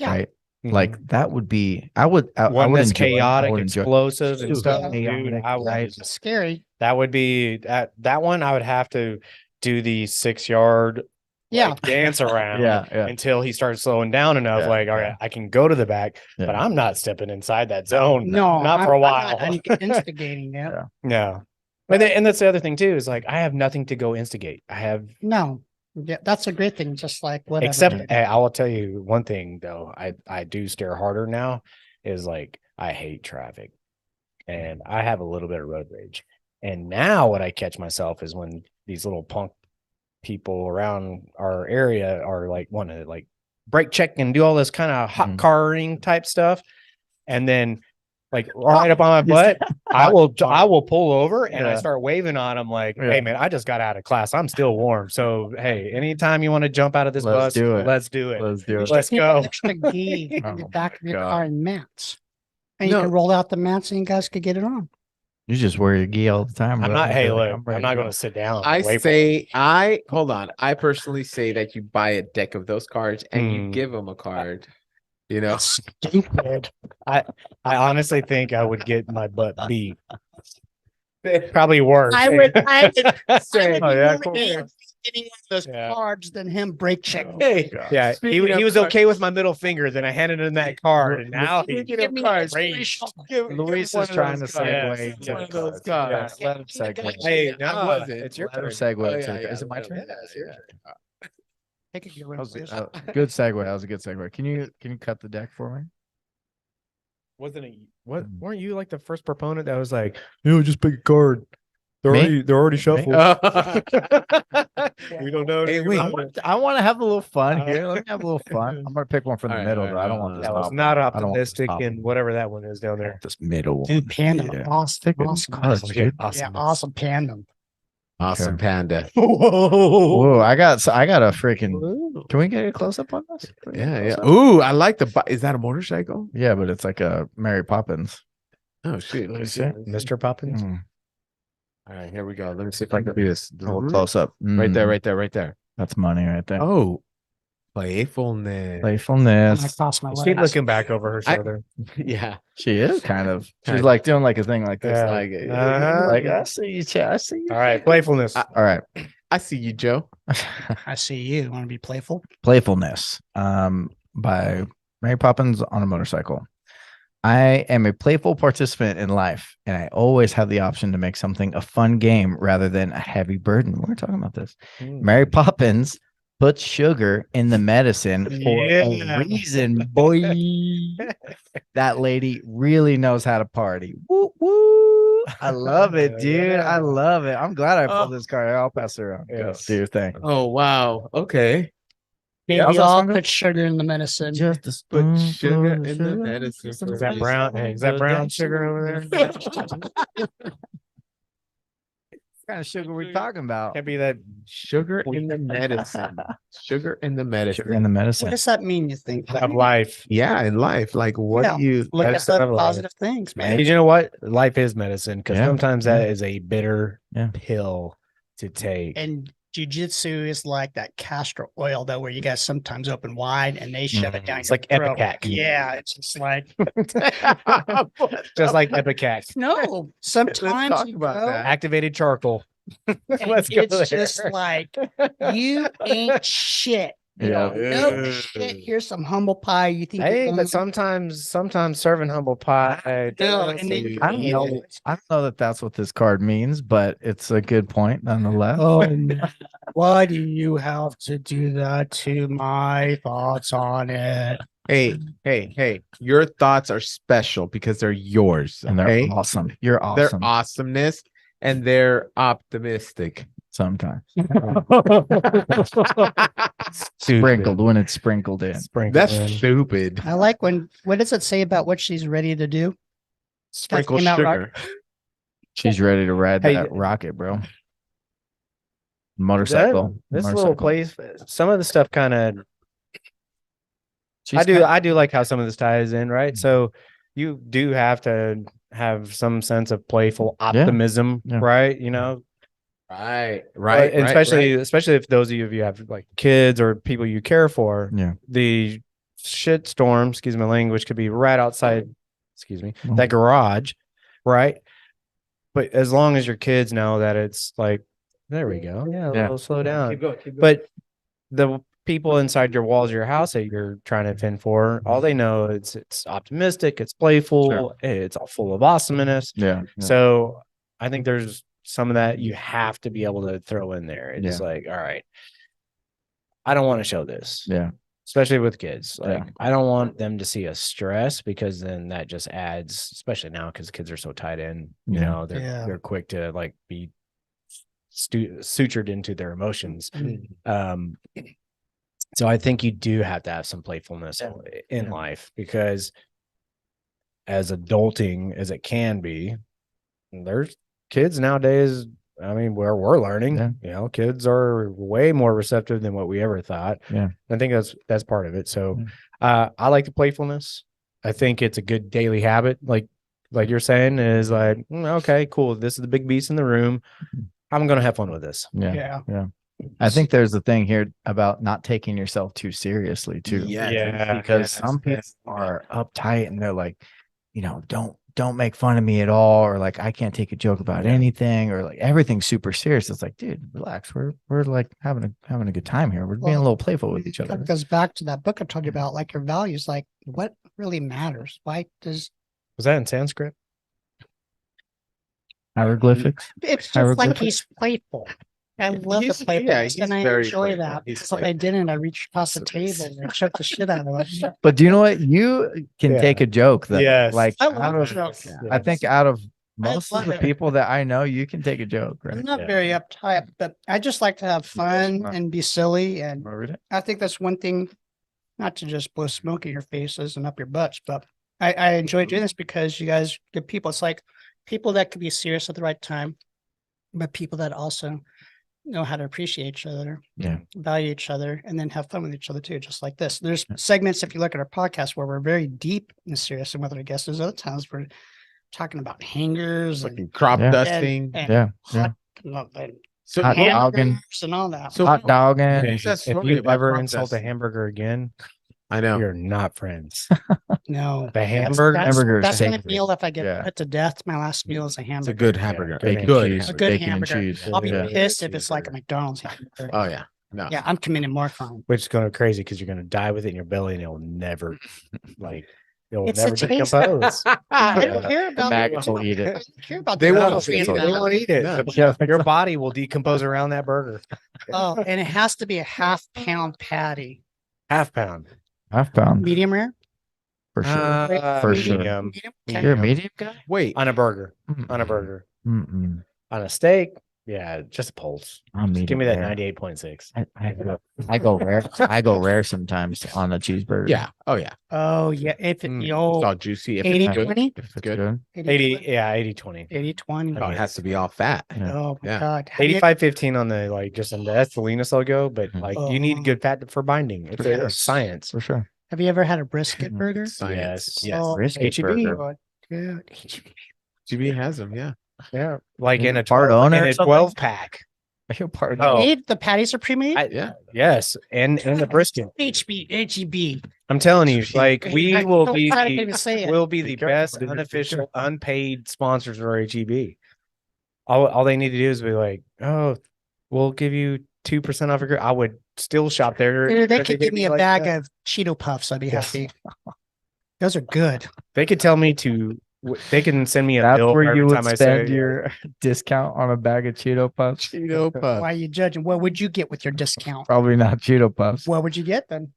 right? Like that would be, I would that's enjoy it. chaotic, I would enjoy it. explosive and Dude, stuff. chaotic, Dude, right? it's scary. that would be that one. I would have to do the 6-yard dance around until he starts slowing down enough. Like, all right, I can go to the back, but I'm not stepping inside that zone. No, not for a while. I'm not instigating it. No. And that's the other thing too, is like I have nothing to go instigate. I have No. Yeah, that's a great thing. Just like whatever. except I will tell you one thing though. I do stare harder now. Is like I hate traffic, and I have a little bit of road rage. And now what I catch myself is when these little punk people around our area are like want to like brake check and do all this kind of hot carring type stuff, and then like right up on my butt, I will pull over and I start waving on them like, hey man, I just got out of class. I'm still warm. So hey, anytime you want to jump out of this bus, let's do it. Let's go. Extra gi in the back of your car and mats. And you can roll out the mats and you guys could get it on. You just wear your gi all the time. I'm not, hey, look, I'm not going to sit down. Hold on. I personally say that you buy a deck of those cards and you give them a card. You know, stupid. I honestly think I would get my butt beat. Probably worse. I would say, getting one of those cards than him brake checking. Hey, he was okay with my middle finger. Then I handed him that card, and now he's Luis is trying to segue. One of those cards. Let him segue. Hey, it's your turn. Segue. Is it my turn? Take a good segue. That was a good segue. Can you cut the deck for me? Wasn't it? What? Weren't you like the first proponent that was like, just pick a card? They're already shuffled. We don't know. Hey, wait, I want to have a little fun here. Let me have a little fun. I'm gonna pick one from the middle, but I don't want this. That was not optimistic, and whatever that one is down there. This middle. Dude, Panda. Awesome. Awesome Panda. Awesome Panda. Whoa, I got a freaking. Can we get a close up on this? Yeah. Ooh, I like the. Is that a motorcycle? Yeah, but it's like a Mary Poppins. Oh shit! Let me see. Mr. Poppins. All right, here we go. Let me see if I can do this. A little close up. Right there. That's money right there. Oh, Playfulness. I Playfulness. crossed my She's legs. looking back over her shoulder. Yeah. She is kind of. She's Kind of. like doing like a thing like this. Yeah. Like I see you, I see you. All right, playfulness. All right. I see you, Joe. I see you. Want to be playful? Playfulness. By Mary Poppins on a Motorcycle. I am a playful participant in life, and I always have the option to make something a fun game rather than a heavy burden. We're talking about this. Mary Poppins puts sugar in the medicine for a reason, boy. That lady really knows how to party. Woo woo! I love it, dude. I love it. I'm glad I pulled this card. I'll pass it around. Yes. Do your thing. Oh, wow. Okay. Maybe how's that I'll song go? put sugar in the medicine. Just a Put spoonful sugar of in the medicine. Is that brown? Hey, is that brown sugar over there? What kind of sugar we talking about? Can't be that. Sugar in the medicine. Sugar in the medicine. Sugar in the What medicine. does that mean, you think? Of life. Yeah, in life. Like, what Yeah. do you? Look at medicine the of life. positive things, man. You know what? Life is medicine because Yeah. sometimes that is a bitter Yeah. pill to take. And jiu-jitsu is like that castor oil though, where you guys sometimes open wide and they shove it down. It's your like throat. Epicac. Yeah, it's just like Just like Epicac. no. Sometimes talk you about go, that. Activated charcoal. and Let's go it's there. just like you ain't shit. You Yeah. know, no shit. Here's some humble pie. You think? Hey, you're but gonna- sometimes serving humble pie. No, and then- I don't know. I don't know that that's what this card means, but it's a good point nonetheless. Oh, man. Why do you have to do that to my thoughts on it? Hey. Your thoughts are special because they're yours. And they're Okay? awesome. You're They're awesome. awesomeness and they're optimistic. Sometimes Stupid. sprinkled when it's sprinkled in. That's in. stupid. I like when. What does it say about what she's ready to do? Sprinkle came out sugar. She's ready to ride Hey, that rocket, bro. Motorcycle. This Motorcycle. little place, some of the stuff kind of. She's I do like how some of this ties in, right? So you do have to have some sense of playful optimism, Yeah. right? You know, Right. and especially if those of you have like kids or people you care for, Yeah. the shit storm, excuse my language, could be right outside, Mhm. that garage, right? But as long as your kids know that it's like, there we go, yeah, a Yeah. little slow down. Keep going. But the people inside your walls of your house that you're trying to fend for, all they know is it's optimistic, it's playful, Sure. it's all full of awesomeness. Yeah. So I think there's some of that you have to be able to throw in there. It's just like, all right, I don't want to show this. Yeah. Especially with kids. Like, Yeah. I don't want them to see us stress because then that just adds, especially now because kids are so tied in, you Yeah. know, Yeah. they're quick to like be sutured into their emotions. So I think you do have to have some playfulness in Yeah. life because as adulting as it can be, there's kids nowadays. I mean, where we're learning, Yeah. you know, kids are way more receptive than what we ever thought. Yeah. I think that's part of it. So I like the playfulness. I think it's a good daily habit. Like you're saying is like, okay, cool. This is the big beast in the room. I'm going to have fun with this. Yeah. I think there's a thing here about not taking yourself too seriously too. Because some people are uptight and they're like, you know, don't make fun of me at all, or like I can't take a joke about anything, or like everything's super serious. It's like, dude, relax. We're like having a good time here. We're being a little playful with each other. It goes back to that book I told you about, like your values, like what really matters. Why does Was that in Sanskrit? Hieroglyphics. it's just Hieroglyphics? like he's playful. I love He's- the playfulness, he's and I very enjoy playful. that. He's Because if I didn't, I reached across the table and choke the shit out of him. But do you know what? You can Yeah. take a joke though. Yes. Like I out love of, jokes. I think out of most of love the it. people that I know, you can take a joke, I'm right? not Yeah. very uptight, but I just like to have fun Right. and be silly. And Remember that? I think that's one thing, not to just blow smoke in your faces and up your butts, but I enjoy doing this because you guys, good people. It's like people that can be serious at the right time, but people that also know how to appreciate each other, Yeah. value each other, and then have fun with each other too, just like this. There's segments, if you look at our podcast, where we're very deep and serious and with our guests. There's other times we're talking about hangers and Crop Yeah. dusting. and Yeah. hot, and So Hot yeah, dog and hamburgers and all that. So- hot dog and What's that If story you about ever process? insult a hamburger again, I know. you're not friends. No. The hamburger, Hamburger is That's my sacred. meal. If I get Yeah. put to death, my last meal is a It's hamburger. a good hamburger. good Bacon Good. cheese, A good bacon hamburger. and cheese. I'll be Yeah. pissed if it's like a McDonald's hamburger. Oh yeah. No. Yeah, I'm committing more crime. which is going to crazy because you're going to die with it in your belly and it'll never it'll It's never a taste. decompose. I don't care The about maggots will eat I it. don't care about They the won't. nutrients They in They it. won't eat it. No. Yeah. Your body will decompose around that burger. Oh, and it has to be a half-pound patty, Half pound. Half pound medium rare. for sure. For sure. medium. Medium. Yeah. You're a medium guy. Wait. On a burger. Mm-mm. On a burger. Mm-mm. On a steak, yeah, just a pulse. I'm medium. Give me that rare. 98.6. I go rare. I go rare sometimes on a cheeseburger. Yeah. Oh yeah. Oh yeah, if it, Mm. It's yo, all juicy. If 80, it's good. 20? If it's It's good. good. 80, yeah, 80-20. 80-20. Oh, it has to be all fat. Yeah. Oh my Yeah. god. Have you- 85-15 on the just on that's the leanest I'll go, but you need Oh. good fat for binding. It's For a sure. science. For sure. Have you ever had a brisket Mhm. burger? Science. Yes. Yes. Oh, Brisket HEB. burger. Dude, HEB. GB has them. Yeah. Yeah, like in a Part 12, owner in or a something? 12 pack. Are you a part Oh. Made? The patties are pre-made? Yeah. Yes, and the brisket. HEB. I'm telling you, like we I will don't be try to even say it. will be the best unofficial, unpaid sponsors for HEB. All they need to do is be like, oh, we'll give you 2% off your. I would still shop there. Dude, they but could give give me a like bag that. of Cheeto Puffs. I'd be Yes. happy. Those are good. They could tell me to. They can send me a That's bill where every you would time I spend say your discount on a bag of Cheeto Puffs. Cheeto puff. Why are you judging? What would you get with your discount? Probably not Cheeto Puffs. What would you get then?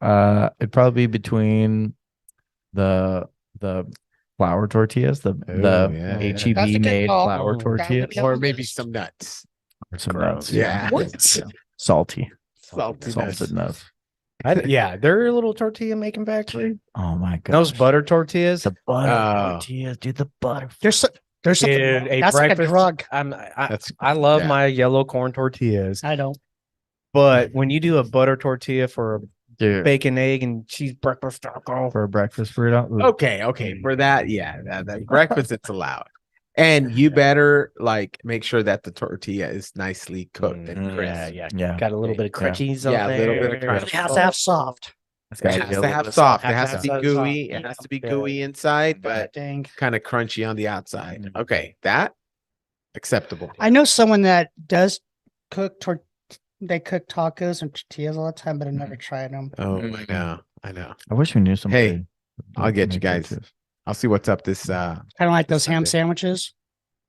It'd probably be between the flour tortillas, the yeah. That's a HEB good made call. flour That would tortillas, be Or on the maybe list. some nuts. or some Gross. nuts. Yeah. What? Salty, Salty salted nuts. yeah, they're a little tortilla making factory. Oh my god, Those butter tortillas. the butter Oh. tortillas, dude. The butter. There's something Dude, a that's like a breakfast- drug. That's I love yeah. my yellow corn tortillas, I don't. but when you do a butter tortilla for a Dude, bacon, egg, and cheese breakfast taco, for a breakfast burrito. Ooh. okay. Okay. For that, yeah. That breakfast, it's allowed. And you better like make sure that the tortilla is nicely cooked and crisp. Yeah. got a little bit of Yeah. crunchies Yeah, on a there. little bit of crunch. It has to have soft. It's It gotta has be a to little have bit soft. It Has has to to be have gooey. soft. It has to be Yeah. gooey inside, but Dang. kind of crunchy on the outside. Okay, that acceptable. I know someone that does cook they cook tacos and tortillas all the time, but I've never tried them. Oh, I know. I know. I wish we knew some. Hey, good- I'll good get you make guys. tortillas. I'll see what's up this Kind of like those ham Sunday. sandwiches.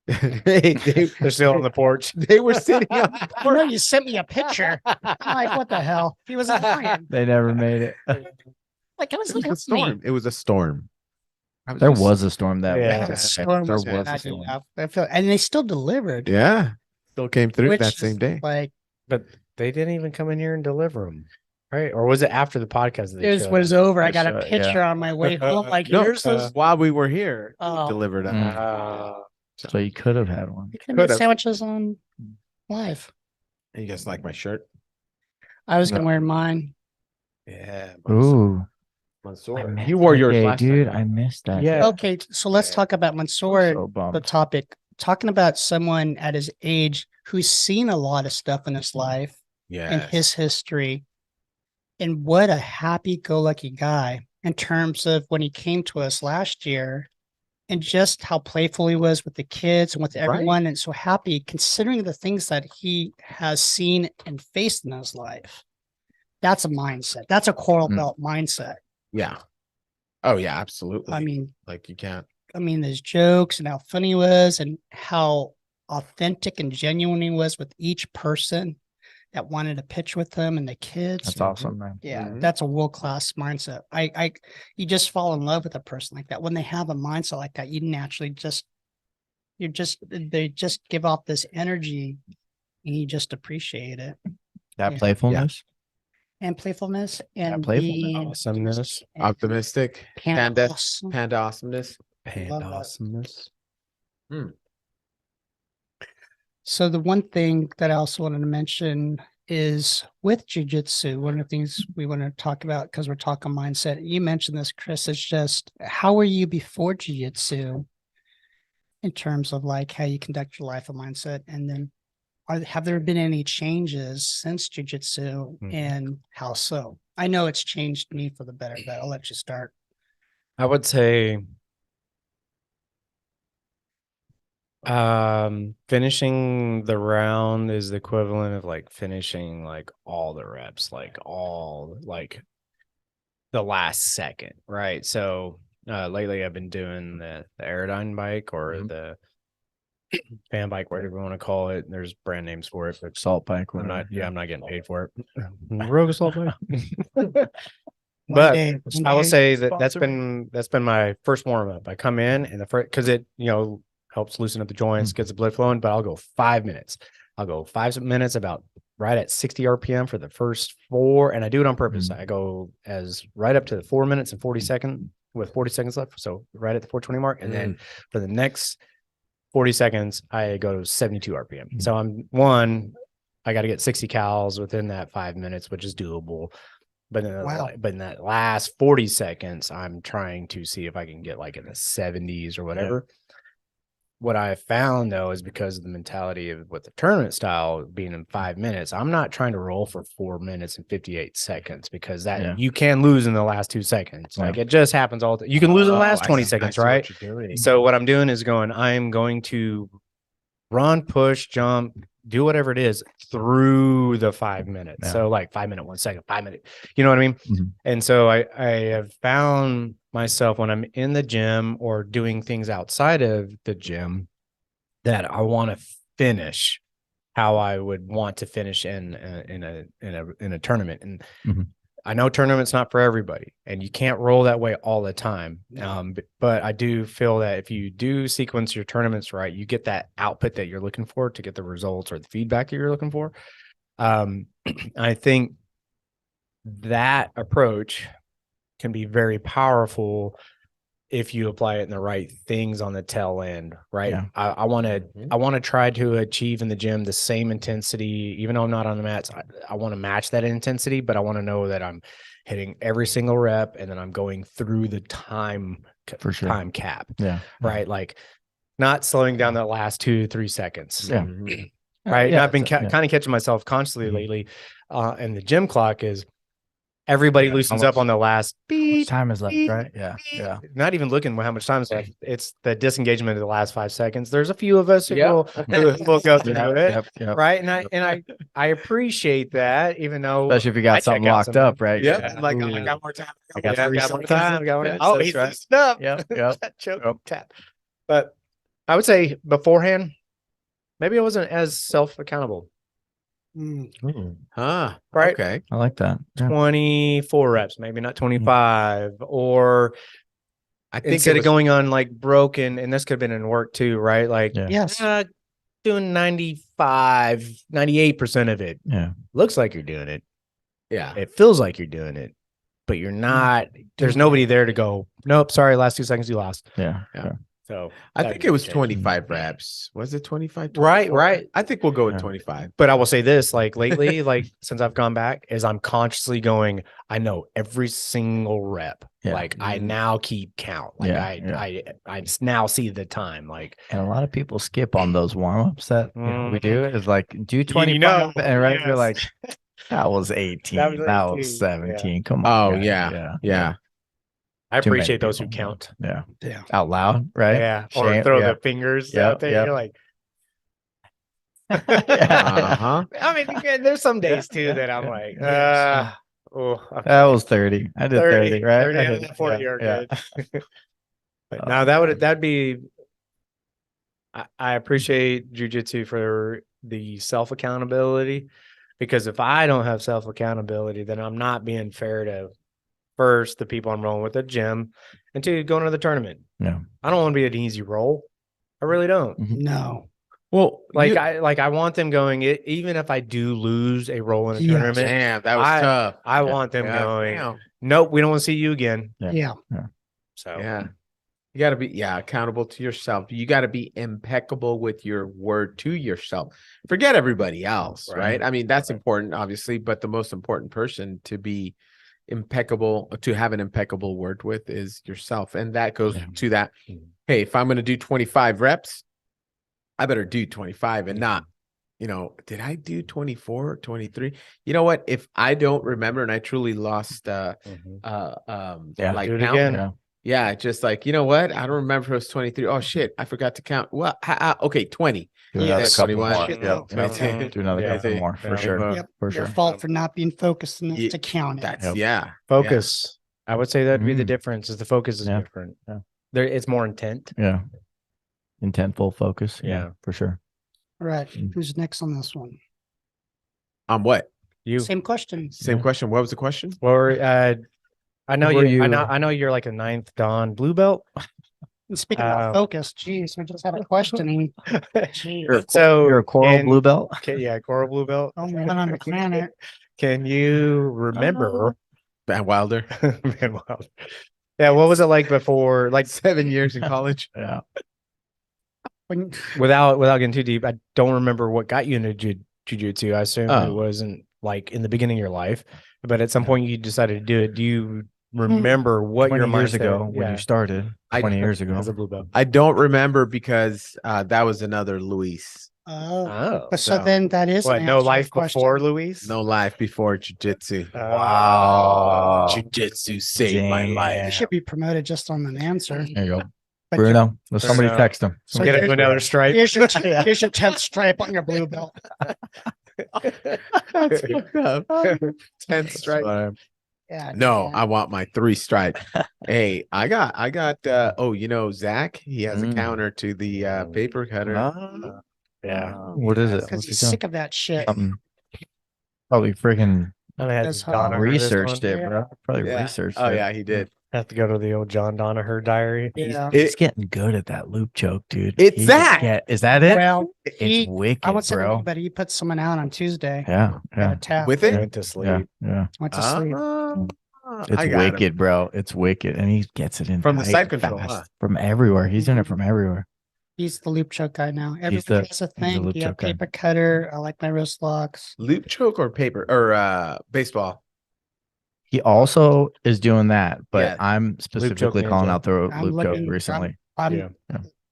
they, They're still on the porch. they were sitting on the I know you sent me a picture. I'm like, what the hell? He was lying. They never made it. Like, I was It was looking a at storm. It was a storm. I There just- was a storm that Yeah. day. Storm There was was a bad storm. enough. And they still delivered. Yeah. Still came through which that is same day. Like, But they didn't even come in here and deliver them, right? Or was it after the podcast? That it was over. I They got a showed, yeah. picture on my way home. Like, No, here's those. while we were here, he Oh. delivered them. So you could have had one. You can make could've. sandwiches on live. You guys like my shirt? I was gonna No. wear mine. Yeah. Ooh, Mansoor. You wore yours last dude. time. I missed that. Yeah. Okay, so let's talk about Mansoor. So The bummed. topic, talking about someone at his age who's seen a lot of stuff in his life and Yeah. his history, and what a happy-go-lucky guy in terms of when he came to us last year, and just how playful he was with the kids and with everyone, and so happy considering the things that he has seen and faced in his life. That's a mindset. That's a coral Mm. belt mindset. Yeah. Oh yeah, absolutely. I mean, like you can't. his jokes and how funny he was and how authentic and genuine he was with each person that wanted to pitch with him and the kids. That's awesome, man. Yeah, Mhm. that's a world-class mindset. You just fall in love with a person like that. When they have a mindset like that, you naturally they just give off this energy and you just appreciate it. That Yeah. playfulness. And playfulness and playfulness. being Awesomeness. Optimistic. panda Panda. awesome. Panda awesomeness. And Love that. awesomeness. So the one thing that I also wanted to mention is with jiu-jitsu, one of the things we want to talk about, because we're talking mindset. You mentioned this, Chris, it's just how were you before jiu-jitsu in terms of like how you conduct your life and mindset, and then have there been any changes since jiu-jitsu, and how so? I know it's changed me for the better, but I'll let you start. I would say finishing the round is the equivalent of like finishing like all the reps, like the last second, right? So lately I've been doing the Aerodyne bike or the fan bike, whatever you want to call it. There's brand names for it, but Salt bike. I'm whatever. I'm not getting paid for it. Rogue assault bike. One But day, I will say that Sponsor that's been my first warm up. I come in and the first, because it helps loosen up the joints, gets the blood flowing. But I'll go 5 minutes. I'll go 5 minutes about right at 60 RPM for the first 4, and I do it on purpose. I go as right up to the 4 minutes and 40 seconds with 40 seconds left, so right at the 420 mark, and then for the next 40 seconds I go to 72 RPM. So I got to get 60 cals within that 5 minutes, which is doable. But in that last 40 seconds, I'm trying to see if I can get like in the 70s or whatever. Yeah. What I found, though, is because of the mentality of with the tournament style being in 5 minutes, I'm not trying to roll for 4 minutes and 58 seconds because you can lose in the last 2 seconds. Like it just happens all the time. You can lose in the last 20 seconds, right? So what I'm doing is I'm going to run, push, jump, do whatever it is through the 5 minutes. Yeah. So like 5 minute, 1 second, 5 minute, you know what I mean? Mm-hmm. And so I have found myself when I'm in the gym or doing things outside of the gym that I want to finish how I would want to finish in a tournament. And I know tournament's not for everybody and you can't roll that way all the time. But I do feel that if you do sequence your tournaments right, you get that output that you're looking for to get the results or the feedback that you're looking for. I think that approach can be very powerful if you apply it in the right things on the tail end, right? Yeah. I want to try to achieve in the gym the same intensity, even though I'm not on the mats. I want to match that intensity, but I want to know that I'm hitting every single rep and then I'm going through the time time cap. Yeah. Right. Like not slowing down that last 2-3 seconds. Yeah. Right. Yeah, and I've been kind of catching myself constantly lately. And the gym clock is everybody loosens up on the last beat. Time is left, right? Yeah. Yeah. Not even looking how much time is left. It's the disengagement of the last 5 seconds. There's a few of us who will go through it. Yep. Right. And I appreciate that, even though especially if you got something locked up, right? Yeah. Like, I got more time. I got more time. Oh, he's loosened up. Yeah. Choke tap. But I would say beforehand, maybe I wasn't as self-accountable. Right. Okay. I like that. 24 reps, maybe not 25. Or I think instead of going on like broken, and this could have been in work too, right? Like, yes, doing 95, 98% of it. Yeah. Looks like you're doing it. Yeah. It feels like you're doing it, but you're not. There's nobody there to go, nope, sorry, last 2 seconds you lost. Yeah. So I think it was 25 reps. Was it 25? Right. I think we'll go with 25. But I will say this, like lately, like since I've gone back, is I'm consciously going, I know every single rep. Yeah. Like I now keep count. Like I now see the time. Like, and a lot of people skip on those warm-ups that we do. Is like do 25 and right, you're like, that was 18. That was 17. Yeah. Come on. Oh, yeah. I appreciate those who count. Yeah. Out loud, right? Yeah. Or throw the fingers out there. You're like, I mean, there's some days too that I'm like, that was 30. I did 30, right? 30 and 40 are good. But now that'd be, I appreciate jiu-jitsu for the self-accountability, because if I don't have self-accountability, then I'm not being fair to first, the people I'm rolling with at the gym, and 2, going to the tournament. Yeah. I don't want to be an easy roll. I really don't. No. Well, I want them going, even if I do lose a roll in a tournament. Damn, that was tough. I want them going, nope, we don't want to see you again. Yeah. So you got to be accountable to yourself. You got to be impeccable with your word to yourself. Forget everybody else, right? I mean, that's important, obviously, but the most important person to be impeccable, to have an impeccable word with, is yourself. And that goes to that, hey, if I'm going to do 25 reps, I better do 25 and not did I do 24, 23? You know what? If I don't remember and I truly lost Yeah, like do it count, again. yeah. yeah, just like, you know what? I don't remember if it was 23. Oh shit, I forgot to count. Well, okay, 20. Do Yeah, another it's couple 21. more. shit Yep. low. Yep. Do another Yeah. couple more for Yeah. sure. Yep. For Your sure. fault for not being focused enough Ye- to count it. That's Yep. yeah. Focus. I would say that'd be the Mm. difference. Is the focus is Yeah. different. Yeah. There, it's more intent. Yeah. Intentful focus. Yeah, Yeah. for sure. All right. Mm. Who's next on this one? What? You. Same question. Same Yeah. question. What was the question? Or I know Were you. you- I know you're like a 9th Dan blue belt. And speaking about focus, geez, we just had a questioning. So You're a coral can- blue belt. yeah, coral blue belt. Only one on the planet. Can you remember Van Wilder. Van Wilder? Yeah, what was it like before? Like 7 years in college. Yeah. When, without getting too deep, I don't remember what got you into jiu-jitsu. I assume it Oh. wasn't like in the beginning of your life, but at some point you decided to do it. Do you remember what 20 your years mindset- ago when you started. 20 years ago. as a blue belt? I don't remember because that was another Luis. Oh, but so so- then that is what? an No answer to the life question. before Luis? No life before jiu-jitsu. Wow. Jiu-jitsu saved my Damn. life. You should be promoted just on an answer. There you go. But Bruno. Let somebody Bruno. text him. So Get here's- him another stripe. Here's your 10th stripe on your blue belt. That's fucked up. 10 stripe. Yeah. No, man. I want my 3 stripe. Hey, I got Zach, he has a Mm. counter to the paper cutter. Yeah. What is it? Because What's he's it doing? sick of that shit. Probably freaking I had That's John how- Donaher this researched one. it, bro. Probably Yeah. researched Oh it. yeah, he did. Have to go to the old John Donaher diary. Yeah. He's getting good at that loop choke, dude. It's He- Zach! Yeah, is that it? Well, It's he, wicked, I would say, bro. but he put someone out on Tuesday. Yeah, Got yeah, a tap. With it? Went to sleep. yeah, yeah. Went to sleep. It's I got him. wicked, bro. It's wicked, and he gets it in From the tight side control, fast. huh? From everywhere. He's in it from everywhere. He's the loop choke guy now. Everyone the- has a the thing. loop You got choke guy. paper cutter. I like my wrist locks. Loop choke or paper or baseball. He also is doing that, but Yeah. I'm specifically ninja. calling out the I'm loop choke looking- recently. I'm Yeah.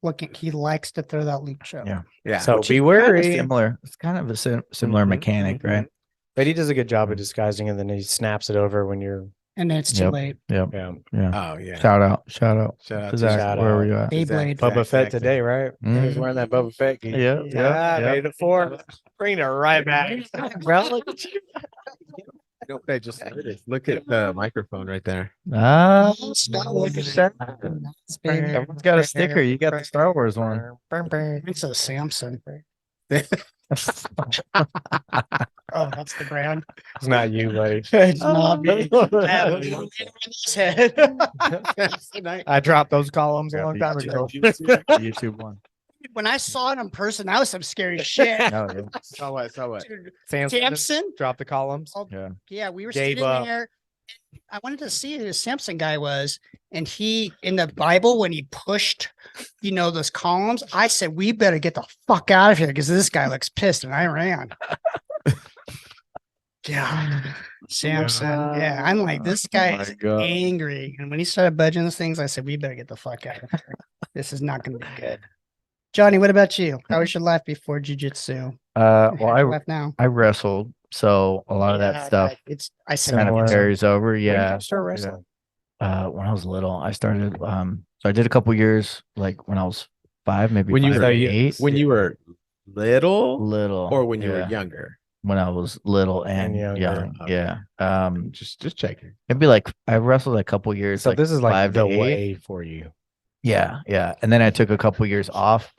looking. He likes to throw that loop choke. Yeah. Yeah. So Which be is kinda wary. Similar. It's kind of a similar Mhm, mechanic, mhm. right? But he does a good job of disguising, and then he snaps it over when you're. And then it's too Yep. late. Yep. Yeah. Yeah. Oh yeah. Shout out. Shout out. Shout out To to Zach. shout Where out. were you at? Beyblade. Boba Fett today, right? He was Mhm. wearing that Boba Fett gear. Yeah, yeah, yeah. Made it for. Bring it right back. Don't they just look at the microphone right there? Ah, Stop look at looking that. It's big. Everyone's got a sticker. You got the Star Wars one. It's a Samson. Oh, that's the brand. It's not you, buddy. It's not me. I have it on his head. I dropped those columns a Yeah, long time ago. YouTube one. When I saw it in person, that was some scary shit. Oh, yeah. Saw what? Dude, Samson Samson? dropped the columns. Yeah. Yeah, we were Gave sitting up. there. I wanted to see who the Samson guy was. And he, in the Bible, when he pushed, those columns, I said, we better get the fuck out of here because this guy looks pissed. And I ran. Yeah. Samson. Yeah. I'm like, this guy my is God. angry. And when he started budging those things, I said, we better get the fuck out of here. This is not going to be good. Johnny, what about you? How was your life before jiu-jitsu? Well, How's your life now? I wrestled, so a lot of that stuff I said, kind Similar. of carries over. When did Yeah. you start wrestling? When I was little, I started. So I did a couple years, like when I was 5, maybe When you 5 were or 8. When you were little, little, or when you yeah. were younger. When I was little and younger, young, okay. yeah. Just checking. Maybe like I wrestled a couple years. So this is like 5 to the 8. way for you. Yeah, yeah. And then I took a couple years off,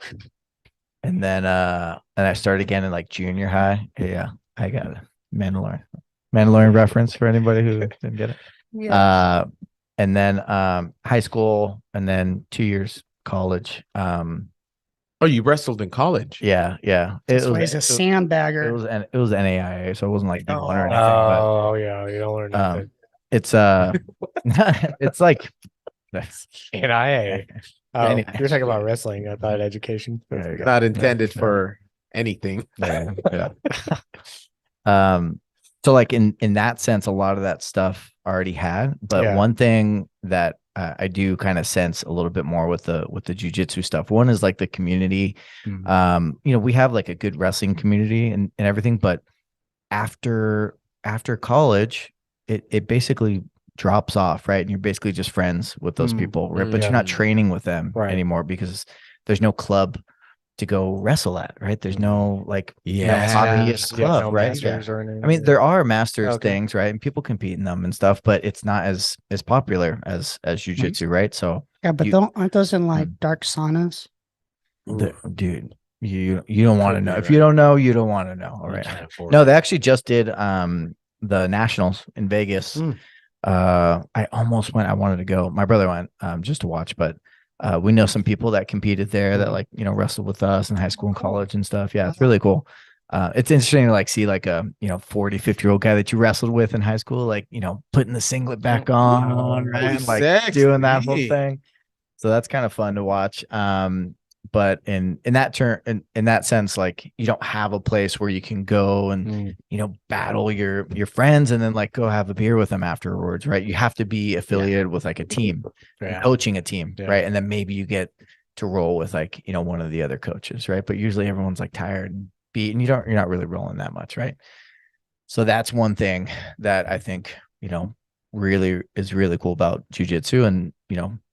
and then I started again in like junior high. Yeah, I got it. Mandalorian reference for anybody who didn't get it. yeah. And then high school, and then 2 years college. Oh, you wrestled in college? Yeah, yeah. This guy's a sandbagger. It was NAIA, so it wasn't like D1 or anything. Oh yeah, you don't learn But nothing. it's it's like NIA. Oh, Anyway. you're talking about wrestling. I thought education. There you go. Not intended Yeah. for anything. Yeah, yeah. So like in that sense, a lot of that stuff I already had, but Yeah. one thing that I do kind of sense a little bit more with the jiu-jitsu stuff. One is like the community. We have like a good wrestling community and everything, but after college, it basically drops off, right? And you're basically just friends with those people, right? But you're not training with them anymore because there's no club to go wrestle at, right? There's no like hobbyist club, right? I mean, there are masters things, right? And people compete in them and stuff, but it's not as popular as jiu-jitsu, right? So but aren't those in like dark saunas? Dude, you don't want to know. If you don't know, you don't want to know. All right. No, they actually just did the Nationals in Vegas. I almost went. I wanted to go. My brother went just to watch, but we know some people that competed there that like, wrestled with us in high school and college and stuff. Yeah, it's really cool. It's interesting to like see like a 40, 50-year-old guy that you wrestled with in high school, like, putting the singlet back on, right? Like doing that whole thing. So that's kind of fun to watch. But in that sense, like you don't have a place where you can go and battle your friends and then like go have a beer with them afterwards, right? You have to be affiliated with like a team, coaching a team, right? And then maybe you get to roll with like one of the other coaches, right? But usually everyone's like tired and beat, and you're not really rolling that much, right? So that's one thing that I think really is really cool about jiu-jitsu. And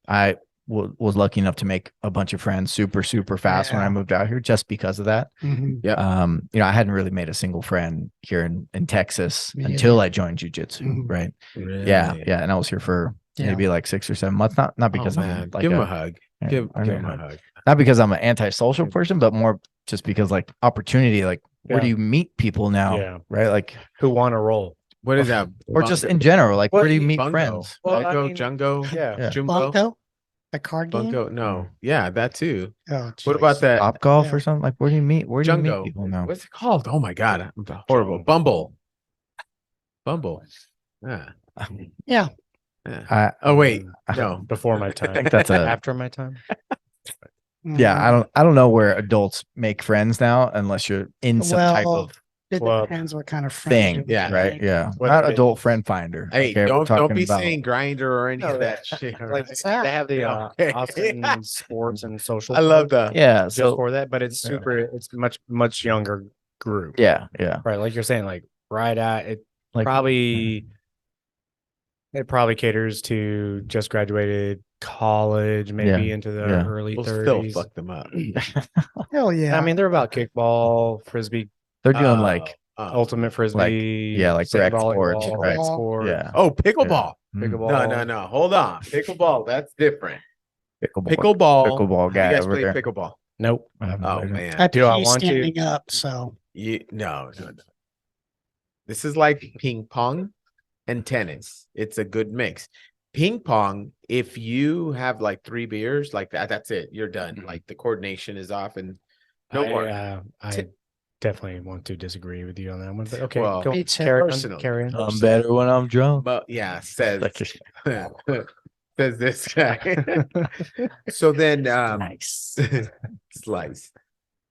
I was lucky enough to make a bunch of friends super fast when I moved out here just because of that. I hadn't really made a single friend here in Texas until I joined jiu-jitsu, right? Really? Yeah, and I was here for maybe like 6 or 7 months. Not because I'm like give him a hug. Give him a hug. Not because I'm an antisocial person, but more just because like opportunity, like where do you meet people now, right? Like who want to roll. What is that? Or just in general, like where do you meet friends? Bungo, Jungo, Jumbo. Bungo? The card game? Bungo, no. Yeah, that too. Oh, what about that? Top golf or something? Like where do you meet? Where do you meet people now? What's it called? Oh my God. I'm horrible. Bumble. Yeah. Oh wait. No. Before my time. I think that's after my time. Yeah, I don't know where adults make friends now unless you're in some type of it depends what kind of friend thing, right? Yeah, not adult friend finder. Hey, don't be saying grinder or any of that shit. Like they have the Austin sports and social. I love that. Yeah, so for that, but it's it's much younger group. Yeah, right. Like you're saying, like right at it, like probably it probably caters to just graduated college, maybe into the early 30s. Still fuck them up. Hell yeah! I mean, they're about kickball, frisbee. They're doing like ultimate frisbee, like rec sports, right? Yeah. Oh, pickleball. Pickleball. No. Hold on. Pickleball. That's different. Pickleball guy. You guys play pickleball? Nope. Oh man. I want standing up. So no. This is like ping pong and tennis. It's a good mix. Ping pong, if you have like 3 beers, like that's it. You're done. Like the coordination is off, and no more. I definitely want to disagree with you on that one. But okay, well, carry on. I'm better when I'm drunk. But says this guy. So then nice slice.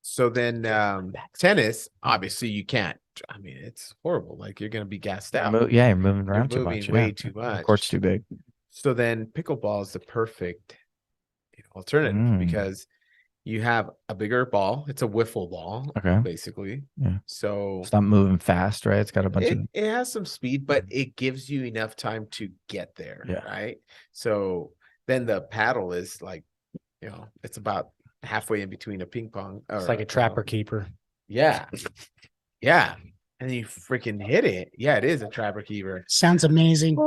So then tennis, obviously you can't. I mean, it's horrible. Like you're gonna be gassed out. You're moving around too much. Way too much. The court's too big. So then pickleball is the perfect alternative because you have a bigger ball. It's a wiffle ball, basically. Yeah. So it's not moving fast, right? It's got a bunch of. It has some speed, but it gives you enough time to get there, right? So then the paddle is like, it's about halfway in between a ping pong. It's like a trapper keeper. Yeah. And you freaking hit it. Yeah, it is a trapper keeper. Sounds amazing.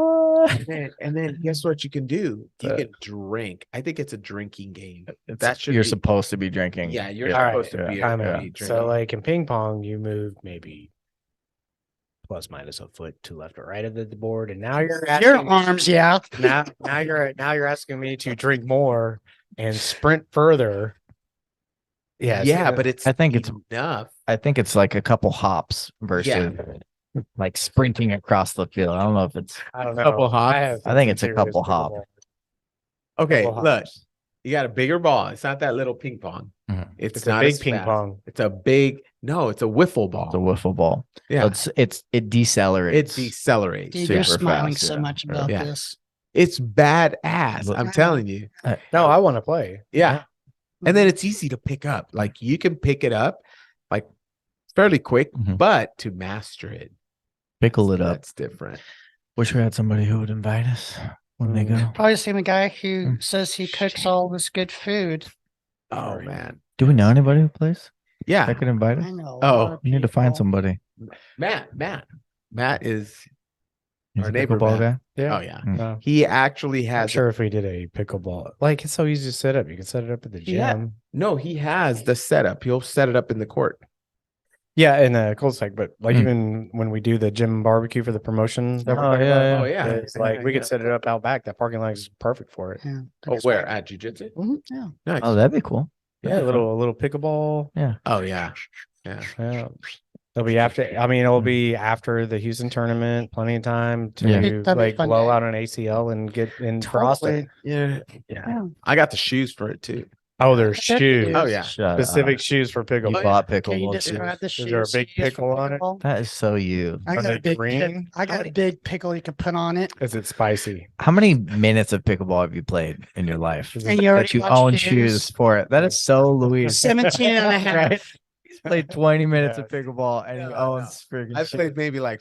And then guess what you can do? You can drink. I think it's a drinking game. You're supposed to be drinking. Yeah, you're supposed to be drinking. So like in ping pong, you move maybe plus minus a foot to left or right of the board, and now you're asking your arms, Now you're asking me to drink more and sprint further. But it's. I think it's enough. I think it's like a couple hops versus like sprinting across the field. I don't know if it's. I don't know. Couple hops. I think it's a couple hops. Okay, look, you got a bigger ball. It's not that little ping pong. Mm-hmm. It's not a big ping pong. It's a big. No, it's a wiffle ball. It's a wiffle ball. Yeah, it decelerates. It decelerates. Dude, you're smiling so much about this. It's badass. Look- I'm telling you. No, I want to play. Yeah. And then it's easy to pick up. Like you can pick it up like fairly quick, Mhm. but to master it, Pickle it up. that's different. Wish we had somebody who would invite us when they go. Probably the same guy who Mm. says he cooks all this good food. Oh man. Do we know anybody who plays Yeah. that could invite us? I know. Oh, We need to find somebody. Matt is He's Our a neighbor, pickleball Matt. guy. Yeah. oh yeah. Uh, He actually I'm has sure if we did a pickleball, like it's so easy to set up. You can set it up at the gym. Yeah. No, he has the setup. He'll set it up in the court. Yeah, in the cold site, but like Mm. even when we do the gym barbecue for the promotion, that we're Oh, talking yeah, about, yeah. Oh yeah. it's like we could set it up out back. That parking lot is perfect for it. Yeah. Oh, where at jiu-jitsu? Yeah. Nice. Oh, that'd be cool. Yeah, a little pickleball. Oh yeah. Yeah. Yeah. It'll be after. I mean, it'll be after the Houston tournament. Plenty of time to Yeah. That'd be like fun. blow out an ACL and get in frosted. Yeah. Yeah. I got the shoes for it too. Oh, there's I bet you shoes. do. Oh yeah. Shut Specific up. shoes for You pickleball. bought Can you pickleball describe shoes. the Is shoes? there a big you use for pickle on it? pickleball? That is so you. I Are got they a big green? I got a big pickle you can put on it. Is it spicy? How many minutes of pickleball have you played in your life? Is And it- you already That you bought own shoes. shoes for it. That is so Louise. 17 and a half. Right? He's played 20 minutes of Yes. pickleball and he No, owns friggin' I've shoes. played maybe like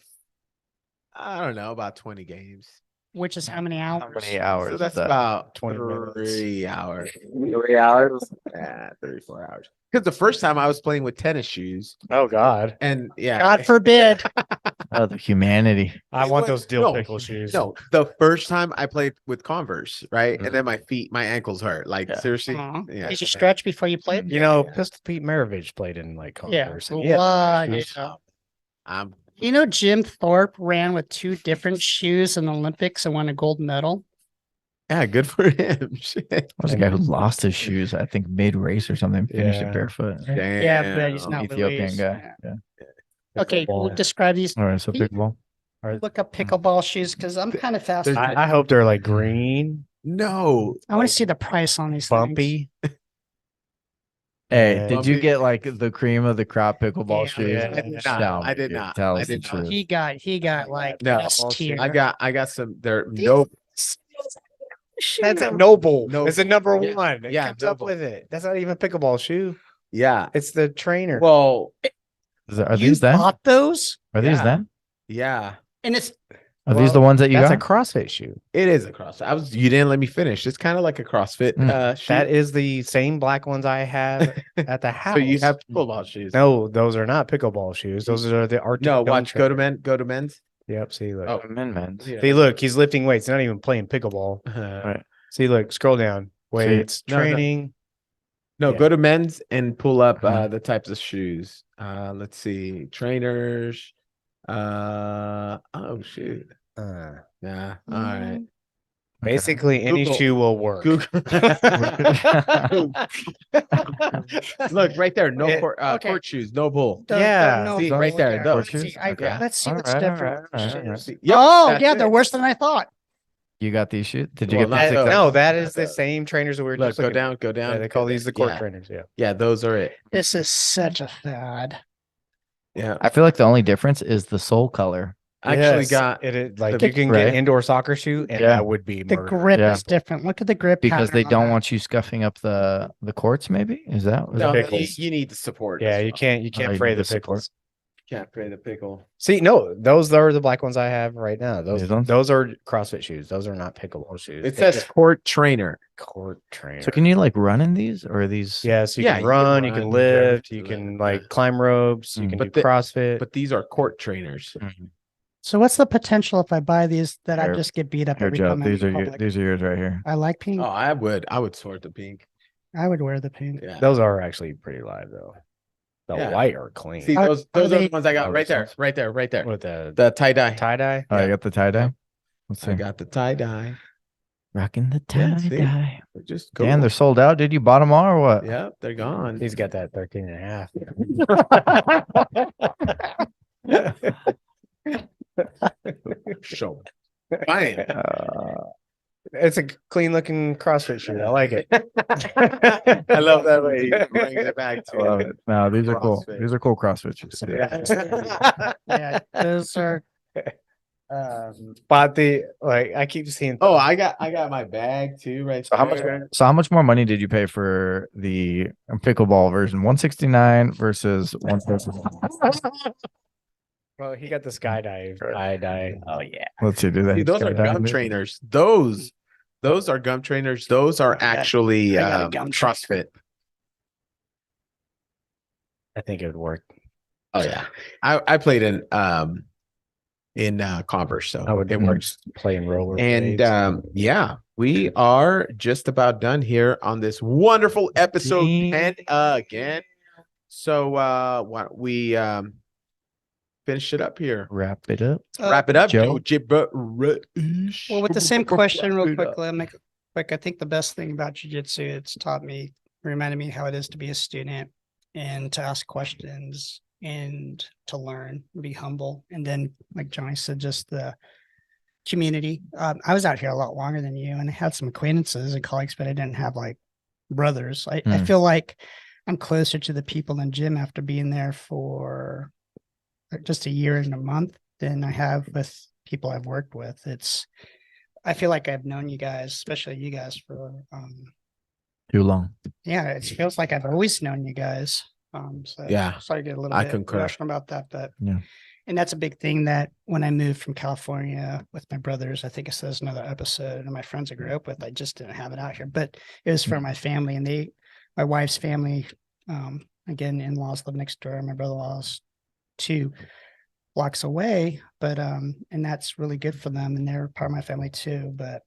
I don't know, about 20 games. Which is how many hours? How many hours? So is that's that? about 20 minutes. 3 hours. 3 hours. Yeah, 34 hours. Because the first time I was playing with tennis shoes, Oh God, and yeah, God forbid. Oh, the humanity. I want those dill No, pickle shoes. no, the first time I played with Converse, right, Mhm. and then my ankles hurt. Like Yeah. seriously, Aw. yeah. Did you stretch before you played? You know, Pistol Pete Maravich played in like Yeah. Converse. I'm You know, Jim Thorpe ran with 2 different shoes in the Olympics and won a gold medal. yeah, good for him. Shit. There was a guy who lost his shoes, I think mid race or something, finished Yeah. it barefoot. right? Yeah, but he's Damn. not Ethiopian Louise. guy. Yeah. Okay, we'll Pickleball. describe these. All right, so pickleball. Look up pickleball shoes because I'm kind of fast. There's- I hope they're like green, No, I want to see the price on these things. bumpy. Hey, Yeah. did you Bumpy. get like the cream of the crop pickleball Yeah, shoes? yeah. I did not. Tell I me, did dude. not. Tell I us the did not. truth. He got like No, S tier. I got some. There These- no. That's a Noble. Noble. It's a number Yeah. one. It Yeah, comes up Noble. with it. That's not even a pickleball shoe. Yeah. It's the trainer. Well, Are You these them? bought those, Are these Yeah. them? yeah. and it's Are these the ones that you That's got? a CrossFit shoe. It is a CrossFit. You didn't let me finish. It's kind of like a CrossFit. Shoe. That is the same black ones I have at the house. So you have pickleball shoes. no, those are not pickleball shoes. Those are the Arctic. No, Gun watch. Go to trainer. Go to men's. Yep. See, look. Oh. Amendments. Yeah. See, look. He's lifting weights. Not even playing pickleball. Right. See, look. Scroll down. Weights, No, no. training. No, Yeah. go to men's and pull up Mhm. the types of shoes. Let's see. Trainers. Oh shoot. Yeah. All right. Basically, any Google- shoe will work. Google. Look right there. No Yeah, court, okay. court shoes. No bull. Yeah, see, right there, those. Let's see, Okay. let's see All what's right, all different. right, all right, all right. See, yep, Oh, that's yeah, it. they're worse than I thought. You got these shoes? Did you Well, get not these? those. No, that is the Those. same trainers that we were Look, just go looking at. down, go down. Yeah, they call these the court Yeah. trainers. Yeah. Yeah, those are it. This is such a fad. Yeah. I feel like the only difference is the sole color. I actually Yes, got it. Is, like the- you can Right. get indoor soccer shoe, and Yeah. that would be The murder. grip Yeah. is different. Look at the grip Because they pattern on don't that. want you scuffing up the courts, maybe? Is that no, you, pickles. you need the support. Yeah, as you well. can't. You Oh, can't you fray need the the support. pickles. Can't pray the pickle. See, no, those are the black ones I have right now. Those These ones? those are CrossFit shoes. Those are not pickleball shoes. It says court trainer. court trainer. So can you like run in these or are these? Yeah, so you Yeah, can you can run, you run, can you can lift, you lift, can yeah. like climb ropes, you Mm. can But do the- CrossFit. But these are court trainers. Mhm. So what's the potential if I buy these that I Here- just get beat up Here, every Joe, time I'm these in are public? these are yours right here. I like pink. Oh, I would sort the pink. I would wear the pink. Yeah. Those are actually pretty live though. The Yeah. white are clean. See, Are- those are are they- the ones I got Oh, right there, those right there, right there. With the The tie dye. tie dye. Oh, Yeah. you got the tie dye? Let's see. I got the tie dye. Rocking the Yeah, tie see? dye. Just go. Dan, they're sold out. Did you bought them all or what? Yeah, they're gone. He's got that 13 and a half. Show. Fine. It's a clean looking CrossFit shoe. I like it. I love that way you bring it back I love to it. No, these are cool. CrossFit. These are cool CrossFit shoes. Yeah, those are Bought the I keep seeing. Oh, I got my bag too, right? So how much more money did you pay for the pickleball version? 169 versus 139. Well, he got the skydive. Oh yeah. Let's see. Do they? See, those are gum trainers. Those are gum trainers. Those are actually I got a gum CrossFit. I think it would work. Oh yeah, I played in Converse, so I would it works. Playing roller. And yeah, we are just about done here on this wonderful episode 10 again. So why don't we finish it up here? Wrap it up. Wrap it up, Joe. Well, with the same question, real quickly, I'll make it quick. I think the best thing about jiu-jitsu, it's reminded me how it is to be a student and to ask questions and to learn, be humble. And then, like Johnny said, just the community. I was out here a lot longer than you, and I had some acquaintances and colleagues, but I didn't have like brothers. I feel like I'm closer to the people in the gym after being there for just a year and a month than I have with people I've worked with. I feel like I've known you guys, especially you guys, for Too long. yeah, it feels like I've always known you guys. So Yeah, sorry to get a little I bit concur. emotional about that, but Yeah. and that's a big thing that when I moved from California with my brothers, I think it says another episode, and my friends I grew up with, I just didn't have it out here, but it was for my family, and my wife's family, again, in-laws live next door. My brother-in-law's 2 blocks away, but and that's really good for them, and they're part of my family too. But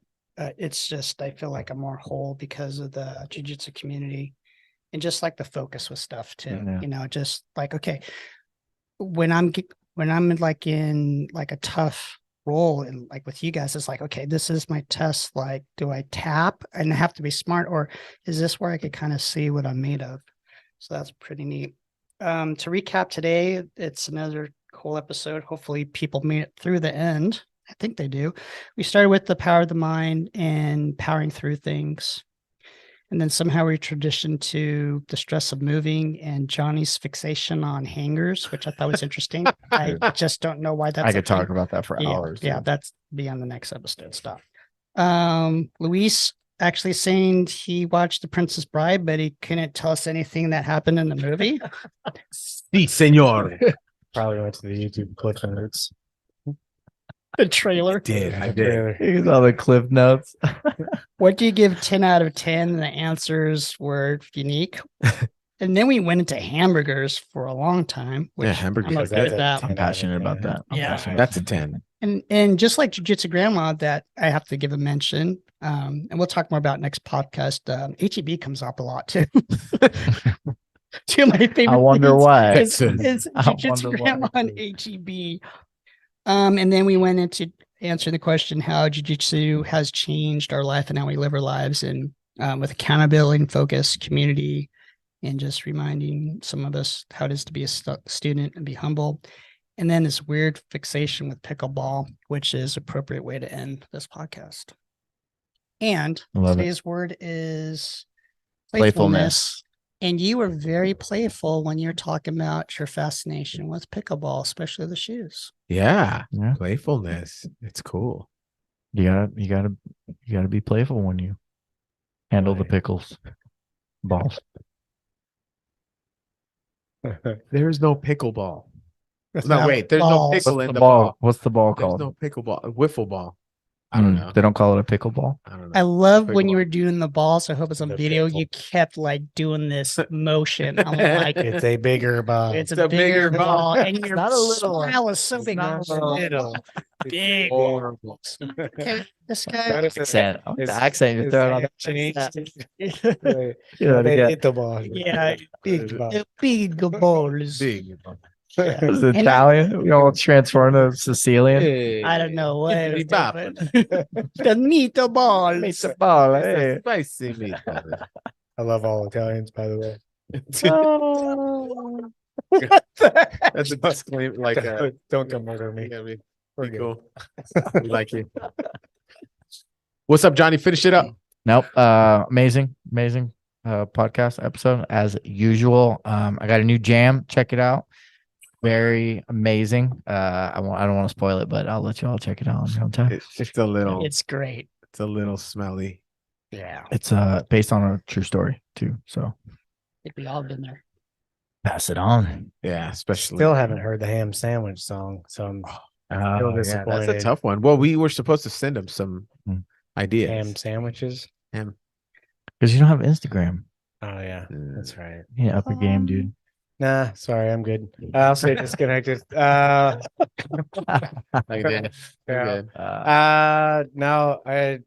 it's just, I feel like I'm more whole because of the jiu-jitsu community and just like the focus with stuff too. Yeah. Just like, okay, when I'm like in like a tough role and like with you guys, it's like, okay, this is my test. Like, do I tap and I have to be smart, or is this where I could kind of see what I'm made of? So that's pretty neat. To recap today, it's another cool episode. Hopefully people made it through the end. I think they do. We started with the power of the mind and powering through things. And then somehow we transitioned to the stress of moving and Johnny's fixation on hangers, which I thought was interesting. I just don't know why that's. I could talk about that for hours. Yeah, that's be on the next episode stuff. Luis actually saying he watched The Princess Bride, but he couldn't tell us anything that happened in the movie. Sí, señor. Probably went to the YouTube clip notes. The trailer. I did. Here's all the cliff notes. What do you give 10 out of 10? The answers were unique. And then we went into hamburgers for a long time. Which Yeah, hamburgers. I'm okay with that. I'm passionate about that. That's a 10. And just like Jiu-Jitsu Grandma, that I have to give a mention. And we'll talk more about next podcast. HEB comes up a lot too. Two of my favorite. I wonder things why. is Jiu-Jitsu Grandma and HEB. And then we went into answering the question how Jiu-Jitsu has changed our life and how we live our lives, and with accountability and focus, community, and just reminding some of us how it is to be a student and be humble. And then this weird fixation with pickleball, which is appropriate way to end this podcast. And today's word is playfulness. And you were very playful when you're talking about your fascination with pickleball, especially the shoes. Yeah. Playfulness. It's cool. You gotta be playful when you handle the pickles balls. There is no pickleball. With No, that wait. There's ball. no pickle What's in the the ball. ball? What's the ball There's called? no pickleball. Wiffle ball. I don't know. They don't call it a pickleball. I don't know. I love when Pickleball. you were doing the balls. I hope it's on The video. pickle. You kept like doing this motion. I'm like, It's a bigger ball. it's a a bigger bigger ball, ball. and your not a little one. smile is so big. not a little. Big. Horrible. Okay, this guy. Accent. The accent you're throwing on that. changed. You know, They they hit the ball. Yeah, Big ball. the big balls. Big. get is it Italian. We all transform to Sicilian. Hey. I don't know what it was Bop. doing. The meatballs. Meet the ball. It's Hey. a spicy meatball. I love all Italians, by the way. Oh. That's a disclaimer. Like, Don't come murder me. yeah, we We're good. cool. We like you. What's up, Johnny? Finish it up. Nope. Amazing podcast episode as usual. I got a new jam. Check it out. very amazing. I don't want to spoil it, but I'll let you all check it out on your own time. It's a little. It's great. It's a little smelly. Yeah. It's based on a true story too. So I think we all been there. pass it on. Yeah, especially. Still haven't heard the ham sandwich song, so I'm still disappointed. That's a tough one. Well, we were supposed to send him some ideas. Ham sandwiches. Ham. Because you don't have Instagram. Oh yeah, that's right. Yeah, up your game, dude. Nah, sorry, I'm good. I'll stay disconnected. Like that. Yeah. Good. No, I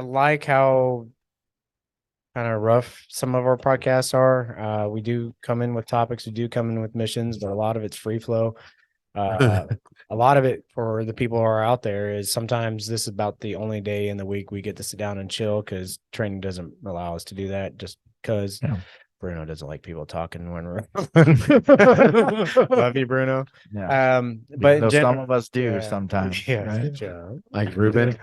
like how kind of rough some of our podcasts are. We do come in with topics, we do come in with missions, but a lot of it's free flow. A lot of it for the people who are out there is sometimes this is about the only day in the week we get to sit down and chill because training doesn't allow us to do that just because Bruno doesn't like people talking when we're love you, Bruno. Yeah. But though some of us do sometimes. Yeah, right? good job. Like Ruben.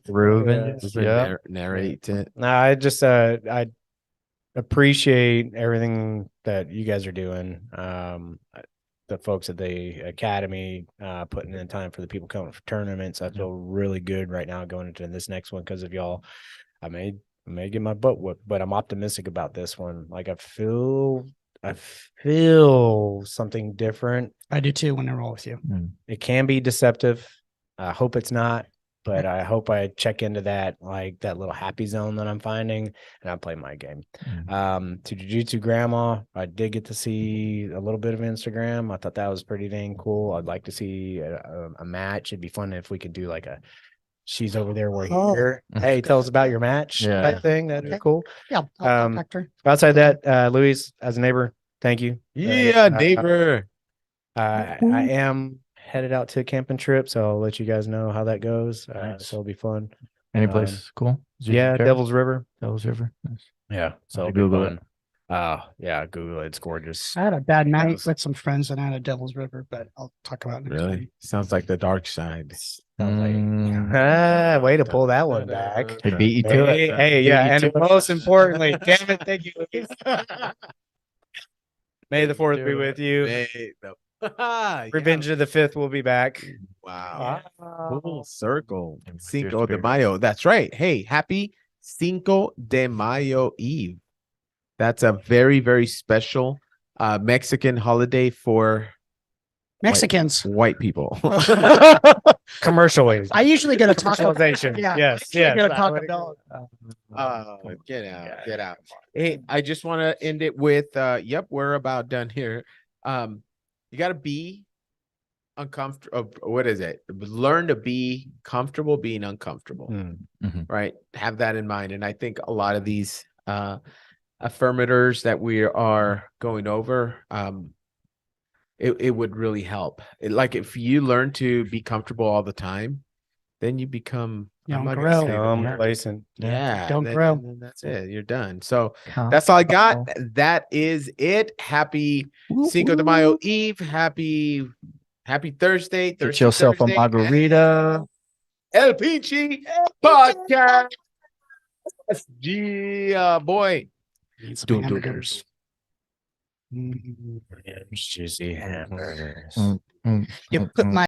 Ruben. Yeah. Narrate it. No, I just I appreciate everything that you guys are doing. The folks at the academy putting in time for the people coming for tournaments. I feel really good right now going into this next one because of y'all. I may get my butt whooped, but I'm optimistic about this one. Like I feel something different. I do too when I roll with you. It can be deceptive. I hope it's not, but I hope I check into that, like that little happy zone that I'm finding, and I play my game. To Jiu-Jitsu Grandma, I did get to see a little bit of Instagram. I thought that was pretty dang cool. I'd like to see a match. It'd be fun if we could do like a she's over there, we're here. Hey, tell us about your match type thing. That'd be cool. Yeah. I'll contact her. Outside that, Luis, as a neighbor, thank you. Yeah, neighbor. I am headed out to a camping trip, so I'll let you guys know how that goes. Nice. So it'll be fun. Any place cool? Yeah, Devil's River. Devil's River. Nice. Yeah, so it'll Google be fun. Yeah, Google it. It's gorgeous. I had a bad night with some friends and I had a Devil's River, but I'll talk about it next time. Really? Sounds like the dark side. Way to pull that one back. They beat you to it. Hey, yeah, and most importantly, damn it, thank you, Luis. May the 4th be with you. Revenge of the 5th will be back. Wow. Full circle. Cinco de Mayo. That's right. Hey, happy Cinco de Mayo Eve. That's a very, very special Mexican holiday for Mexicans. white people. Commercially. I usually get a taco. Commercialization. Yeah. Yes. Get a Yes. Taco Bell. Get out. Get out. Hey, I just want to end it with we're about done here. You got to be uncomfortable. What is it? Learn to be comfortable being uncomfortable, right? Have that in mind. And I think a lot of these affirmators that we are going over, it would really help. Like if you learn to be comfortable all the time, then you become complacent. Don't grow. And that's it. You're done. So that's all I got. That is it. Happy Cinco de Mayo Eve. Happy Thursday. Get yourself a margarita. El Pinche Podcast. Boy. Hamburgers. Juicy hamburgers. You put my